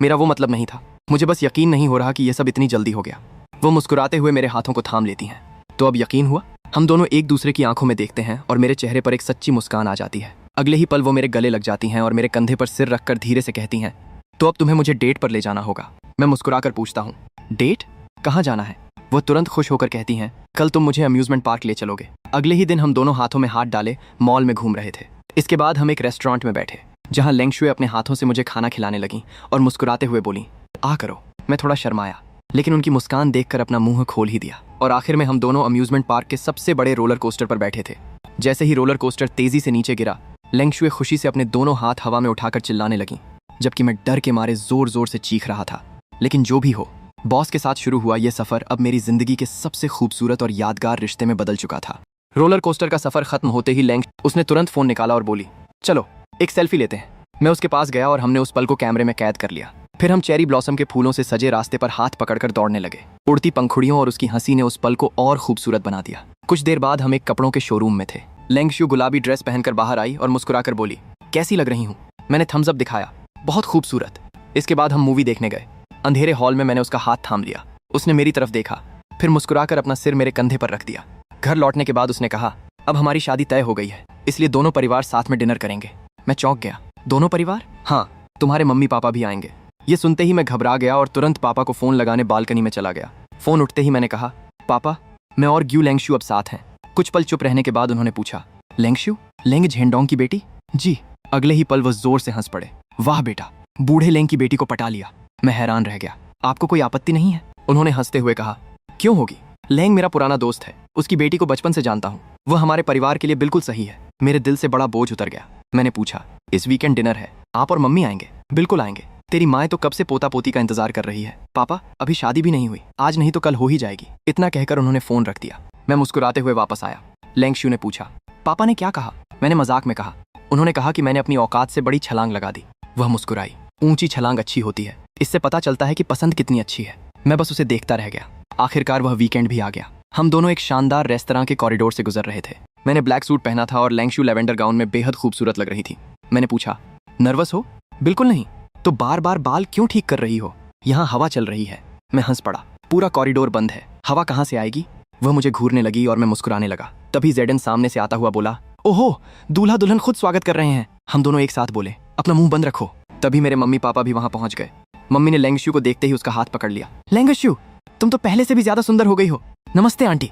मेरा वो मतलब नहीं था, मुझे बस यकीन नहीं हो रहा कि यह सब इतनी जल्दी हो गया। वो मुस्कुराते हुए मेरे हाथों को थाम लेती हैं। तो अब यकीन हुआ? हम दोनों एक दूसरे की आंखों में देखते हैं और मेरे चेहरे पर एक सच्ची मुस्कान आ जाती है। अगले ही पल वो मेरे गले लग जाती हैं और मेरे कंधे पर सिर रखकर धीरे से कहती हैं, तो अब तुम्हें मुझे डेट पर ले जाना होगा। मैं मुस्कुराकर पूछता हूँ, डेट? कहाँ जाना है? वो तुरंत खुश होकर कहती हैं, कल तुम मुझे अम्यूजमेंट पार्क ले चलोगे। अगले ही दिन हम दोनों हाथों में हाथ डाले मॉल में घूम रहे थे। इसके बाद हम एक रेस्टोरेंट में बैठे जहाँ लेंगशुए अपने हाथों से मुझे खाना खिलाने लगी और मुस्कुराते हुए बोली, आ करो। मैं थोड़ा शर्माया, लेकिन उनकी मुस्कान देखकर अपना मुंह खोल ही दिया और आखिर में हम दोनों अम्यूजमेंट पार्क के सबसे बड़े रोलर कोस्टर पर बैठे थे। जैसे ही रोलर कोस्टर तेजी से नीचे गिरा, लेंगशुए खुशी से अपने दोनों हाथ हवा में उठाकर चिल्लाने लगी, जबकि मैं डर के मारे जोर जोर से चीख रहा था। लेकिन जो भी हो, बॉस के साथ शुरू हुआ यह सफर अब मेरी जिंदगी के सबसे खूबसूरत और यादगार रिश्ते में बदल चुका था। रोलर कोस्टर का सफर खत्म होते ही उसने तुरंत फोन निकाला और बोली, चलो एक सेल्फी लेते हैं। मैं उसके पास गया और हमने उस पल को कैमरे में कैद कर लिया। फिर हम चेरी ब्लॉसम के फूलों से सजे रास्ते पर हाथ पकड़कर दौड़ने लगे। उड़ती पंखुड़ियों और उसकी हंसी ने उस पल को और खूबसूरत बना दिया। कुछ देर बाद हम एक कपड़ों के शोरूम में थे। लेंगशु गुलाबी ड्रेस पहनकर बाहर आई और मुस्कुराकर बोली, कैसी लग रही हूँ? मैंने थम्स अप दिखाया, बहुत खूबसूरत। इसके बाद हम मूवी देखने गए। अंधेरे हॉल में मैंने उसका हाथ थाम लिया। उसने मेरी तरफ देखा, फिर मुस्कुराकर अपना सिर मेरे कंधे पर रख दिया। घर लौटने के बाद उसने कहा, अब हमारी शादी तय हो गई है, इसलिए दोनों परिवार साथ में डिनर करेंगे। मैं चौंक गया, दोनों परिवार? हाँ, तुम्हारे मम्मी पापा भी आएंगे। ये सुनते ही मैं घबरा गया और तुरंत पापा को फोन लगाने बालकनी में चला गया। फोन उठते ही मैंने कहा, पापा, मैं और ग्यू लेंगशु अब साथ हैं। कुछ पल चुप रहने के बाद उन्होंने पूछा, लेंगशु, लेंग झेंडोंग की बेटी? जी। अगले ही पल वह जोर से हंस पड़े, वाह बेटा, बूढ़े लेंग की बेटी को पटा लिया। मैं हैरान रह गया, आपको कोई आपत्ति नहीं है? उन्होंने हंसते हुए कहा, क्यों होगी, लेंग मेरा पुराना दोस्त है, उसकी बेटी को बचपन से जानता हूँ, वह हमारे परिवार के लिए बिल्कुल सही है। मेरे दिल से बड़ा बोझ उतर गया। मैंने पूछा, इस वीकेंड डिनर है, आप और मम्मी आएंगे? बिल्कुल आएंगे, तेरी माँ तो कब से पोता पोती का इंतजार कर रही है। पापा, अभी शादी भी नहीं हुई, आज नहीं तो कल हो ही जाएगी। इतना कहकर उन्होंने फोन रख दिया। मैं मुस्कुराते हुए वापस आया। लेंगशु ने पूछा, पापा ने क्या कहा? मैंने मजाक में कहा, उन्होंने कहा कि मैंने अपनी औकात से बड़ी छलांग लगा दी। वह मुस्कुराई, ऊंची छलांग अच्छी होती है, इससे पता चलता है कि पसंद कितनी अच्छी है। मैं बस उसे देखता रह गया। आखिरकार वह वीकेंड भी आ गया। हम दोनों एक शानदार रेस्तरां के कॉरिडोर से गुजर रहे थे। मैंने ब्लैक सूट पहना था और लेंगशु लेवेंडर गाउन में बेहद खूबसूरत लग रही थी। मैंने पूछा, नर्वस हो? बिल्कुल नहीं। तो बार बार बाल क्यों ठीक कर रही हो? यहाँ हवा चल रही है। मैं हंस पड़ा, पूरा कॉरिडोर बंद है, हवा कहाँ से आएगी? वह मुझे घूरने लगी और मैं मुस्कुराने लगा। तभी जेडन सामने से आता हुआ बोला, ओहो, दूल्हा दुल्हन खुद स्वागत कर रहे हैं। हम दोनों एक साथ बोले, अपना मुंह बंद रखो। तभी मेरे मम्मी पापा भी वहां पहुंच गए। मम्मी ने लेंगशु को देखते ही उसका हाथ पकड़ लिया। लेंगशु, तुम तो पहले से भी ज्यादा सुंदर हो गई हो। नमस्ते आंटी।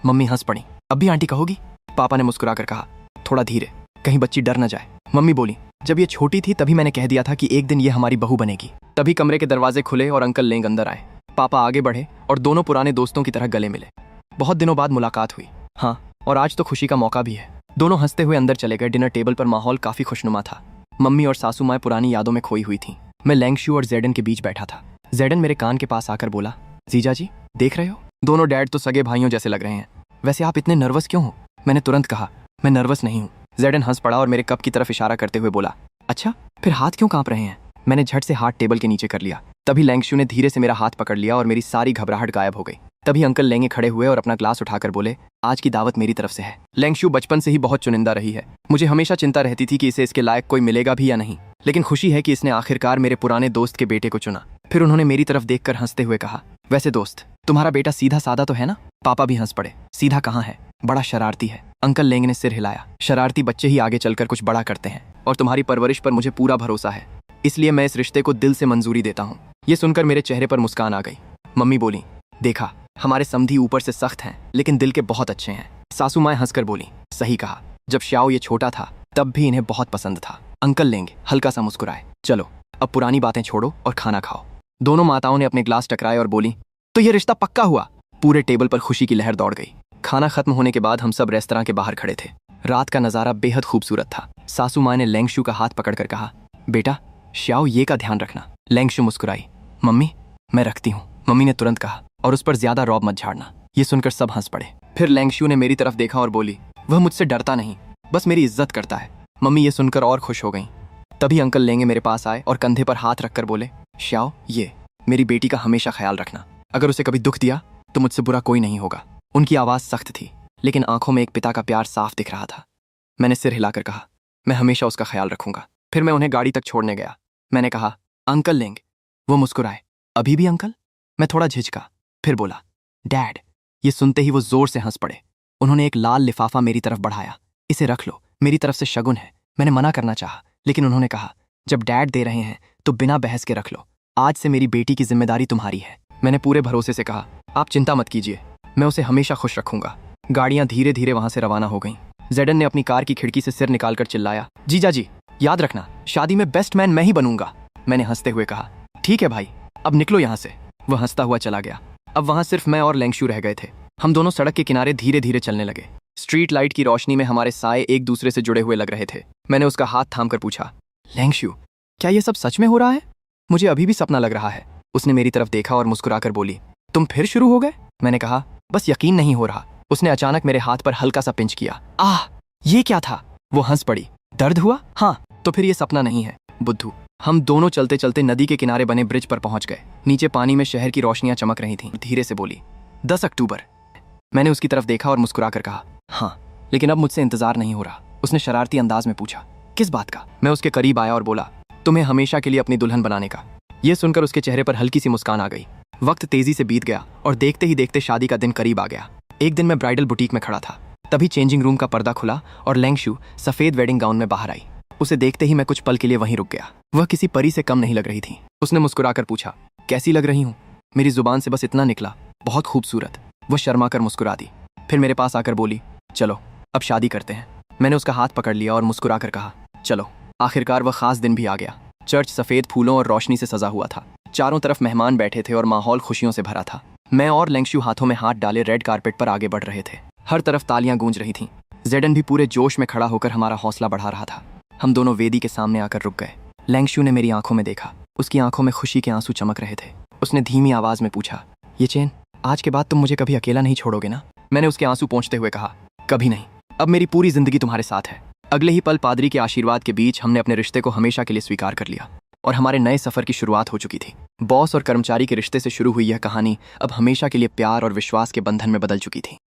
मम्मी हंस पड़ी, अब भी आंटी कहोगी? पापा ने मुस्कुराकर कहा, थोड़ा धीरे, कहीं बच्ची डर न जाए। मम्मी बोली, जब ये छोटी थी तभी मैंने कह दिया था कि एक दिन ये हमारी बहू बनेगी। तभी कमरे के दरवाजे खुले और अंकल लेंग अंदर आए। पापा आगे बढ़े और दोनों पुराने दोस्तों की तरह गले मिले। बहुत दिनों बाद मुलाकात हुई। हाँ, और आज तो खुशी का मौका भी है। दोनों हंसते हुए अंदर चले गए। डिनर टेबल पर माहौल काफी खुशनुमा था। मम्मी और सासू माँ पुरानी यादों में खोई हुई थीं। मैं लेंगशु और जेडन के बीच बैठा था। जेडन मेरे कान के पास आकर बोला, जीजा जी, देख रहे हो, दोनों डैड तो सगे भाइयों जैसे लग रहे हैं। वैसे आप इतने नर्वस क्यों हो? मैंने तुरंत कहा, मैं नर्वस नहीं हूँ। जेडन हंस पड़ा और मेरे कप की तरफ इशारा करते हुए बोला, अच्छा, फिर हाथ क्यों कांप रहे हैं? मैंने झट से हाथ टेबल के नीचे कर लिया। तभी लेंगशु ने धीरे से मेरा हाथ पकड़ लिया और मेरी सारी घबराहट गायब हो गई। तभी अंकल लेंगे खड़े हुए और अपना ग्लास उठाकर बोले, आज की दावत मेरी तरफ से है। लेंगशु बचपन से ही बहुत चुनिंदा रही है। मुझे हमेशा चिंता रहती थी कि इसे इसके लायक कोई मिलेगा भी या नहीं, लेकिन खुशी है कि इसने आखिरकार मेरे पुराने दोस्त के बेटे को चुना। फिर उन्होंने मेरी तरफ देखकर हंसते हुए कहा, वैसे दोस्त, तुम्हारा बेटा सीधा सादा तो है ना? पापा भी हंस पड़े। सीधा कहाँ है, बड़ा शरारती है। अंकल लेंग ने सिर हिलाया। शरारती बच्चे ही आगे चलकर कुछ बड़ा करते हैं और तुम्हारी परवरिश पर मुझे पूरा भरोसा है, इसलिए मैं इस रिश्ते को दिल से मंजूरी देता हूँ। ये सुनकर मेरे चेहरे पर मुस्कान आ गई। मम्मी बोली, देखा, हमारे समधी ऊपर से सख्त हैं लेकिन दिल के बहुत अच्छे हैं। सासू माँ हंसकर बोली, सही कहा, जब श्याओ ये छोटा था तब भी इन्हें बहुत पसंद था। अंकल लेंग हल्का सा मुस्कुराए। चलो अब पुरानी बातें छोड़ो और खाना खाओ। दोनों माताओं ने अपने ग्लास टकराए और बोली, तो ये रिश्ता पक्का हुआ। पूरे टेबल पर खुशी की लहर दौड़ गई। खाना खत्म होने के बाद हम सब रेस्तरां के बाहर खड़े थे। रात का नजारा बेहद खूबसूरत था। सासू माँ ने लेंगशु का हाथ पकड़कर कहा, बेटा श्याओ ये का ध्यान रखना। लेंगशु मुस्कुराई, मम्मी मैं रखती हूँ, मम्मी ने तुरंत कहा, और उस पर ज्यादा रौब मत झाड़ना। ये सुनकर सब हंस पड़े। फिर लेंगशु ने मेरी तरफ देखा और बोली, वह मुझसे डरता नहीं, बस मेरी इज्जत करता है। मम्मी ये सुनकर और खुश हो गई। तभी अंकल लेंगे मेरे पास आए और कंधे पर हाथ रखकर बोले, श्याओ ये मेरी बेटी का हमेशा ख्याल रखना। अगर उसे कभी दुख दिया तो मुझसे बुरा कोई नहीं होगा। उनकी आवाज़ सख्त थी लेकिन आंखों में एक पिता का प्यार साफ दिख रहा था। मैंने सिर हिलाकर कहा, मैं हमेशा उसका ख्याल रखूंगा। फिर मैं उन्हें गाड़ी तक छोड़ने गया। मैंने कहा, अंकल लेंग। वो मुस्कुराए, अभी भी अंकल? मैं थोड़ा झिझका, फिर बोला, डैड। ये सुनते ही वो जोर से हंस पड़े। उन्होंने एक लाल लिफाफा मेरी तरफ बढ़ाया। इसे रख लो, मेरी तरफ से शगुन है। मैंने मना करना चाहा लेकिन उन्होंने कहा, जब डैड दे रहे हैं तो बिना बहस के रख लो। आज से मेरी बेटी की जिम्मेदारी तुम्हारी है। मैंने पूरे भरोसे से कहा, आप चिंता मत कीजिए, मैं उसे हमेशा खुश रखूंगा। गाड़ियां धीरे धीरे वहां से रवाना हो गईं। जेडन ने अपनी कार की खिड़की से सिर निकालकर चिल्लाया, जीजा जी याद रखना, शादी में बेस्ट मैन मैं ही बनूंगा। मैंने हंसते हुए कहा, ठीक है भाई, अब निकलो यहाँ से। वह हंसता हुआ चला गया। अब वहां सिर्फ मैं और लेंगशु रह गए थे। हम दोनों सड़क के किनारे धीरे धीरे चलने लगे। स्ट्रीट लाइट की रोशनी में हमारे साए एक दूसरे से जुड़े हुए लग रहे थे। मैंने उसका हाथ थामकर पूछा, लेंगशु क्या ये सब सच में हो रहा है? मुझे अभी भी सपना लग रहा है। उसने मेरी तरफ देखा और मुस्कुराकर बोली, तुम फिर शुरू हो गए? मैंने कहा, बस यकीन नहीं हो रहा। उसने अचानक मेरे हाथ पर हल्का सा पिंच किया। आह, ये क्या था? वो हंस पड़ी। दर्द हुआ? हाँ, तो फिर ये सपना नहीं है बुद्धू। हम दोनों चलते चलते नदी के किनारे बने ब्रिज पर पहुंच गए। नीचे पानी में शहर की रोशनियां चमक रही थीं। धीरे से बोली, 10 अक्टूबर। मैंने उसकी तरफ देखा और मुस्कुराकर कहा, हाँ, लेकिन अब मुझसे इंतजार नहीं हो रहा। उसने शरारती अंदाज में पूछा, किस बात का? मैं उसके करीब आया और बोला, तुम्हें हमेशा के लिए अपनी दुल्हन बनाने का। यह सुनकर उसके चेहरे पर हल्की सी मुस्कान आ गई। वक्त तेजी से बीत गया और देखते ही देखते शादी का दिन करीब आ गया। एक दिन मैं ब्राइडल बुटीक में खड़ा था। तभी चेंजिंग रूम का पर्दा खुला और लेंगशु सफेद वेडिंग गाउन में बाहर आई। उसे देखते ही मैं कुछ पल के लिए वहीं रुक गया। वह किसी परी से कम नहीं लग रही थी। उसने मुस्कुराकर पूछा, कैसी लग रही हूँ? मेरी जुबान से बस इतना निकला, बहुत खूबसूरत। वह शर्मा कर मुस्कुरा दी। फिर मेरे पास आकर बोली, चलो अब शादी करते हैं। मैंने उसका हाथ पकड़ लिया और मुस्कुराकर कहा, चलो। आखिरकार वह खास दिन भी आ गया। चर्च सफेद फूलों और रोशनी से सजा हुआ था। चारों तरफ मेहमान बैठे थे और माहौल खुशियों से भरा था। मैं और लेंगशु हाथों में हाथ डाले रेड कारपेट पर आगे बढ़ रहे थे। हर तरफ तालियां गूंज रही थीं। जेडन भी पूरे जोश में खड़ा होकर हमारा हौसला बढ़ा रहा था। हम दोनों वेदी के सामने आकर रुक गए। लेंगशु ने मेरी आंखों में देखा। उसकी आंखों में खुशी के आंसू चमक रहे थे। उसने धीमी आवाज में पूछा, ये चेन, आज के बाद तुम मुझे कभी अकेला नहीं छोड़ोगे ना? मैंने उसके आंसू पोंछते हुए कहा, कभी नहीं। अब मेरी पूरी जिंदगी तुम्हारे साथ है। अगले ही पल पादरी के आशीर्वाद के बीच हमने अपने रिश्ते को हमेशा के लिए स्वीकार कर लिया और हमारे नए सफर की शुरुआत हो चुकी थी। बॉस और कर्मचारी के रिश्ते से शुरू हुई यह कहानी अब हमेशा के लिए प्यार और विश्वास के बंधन में बदल चुकी थी।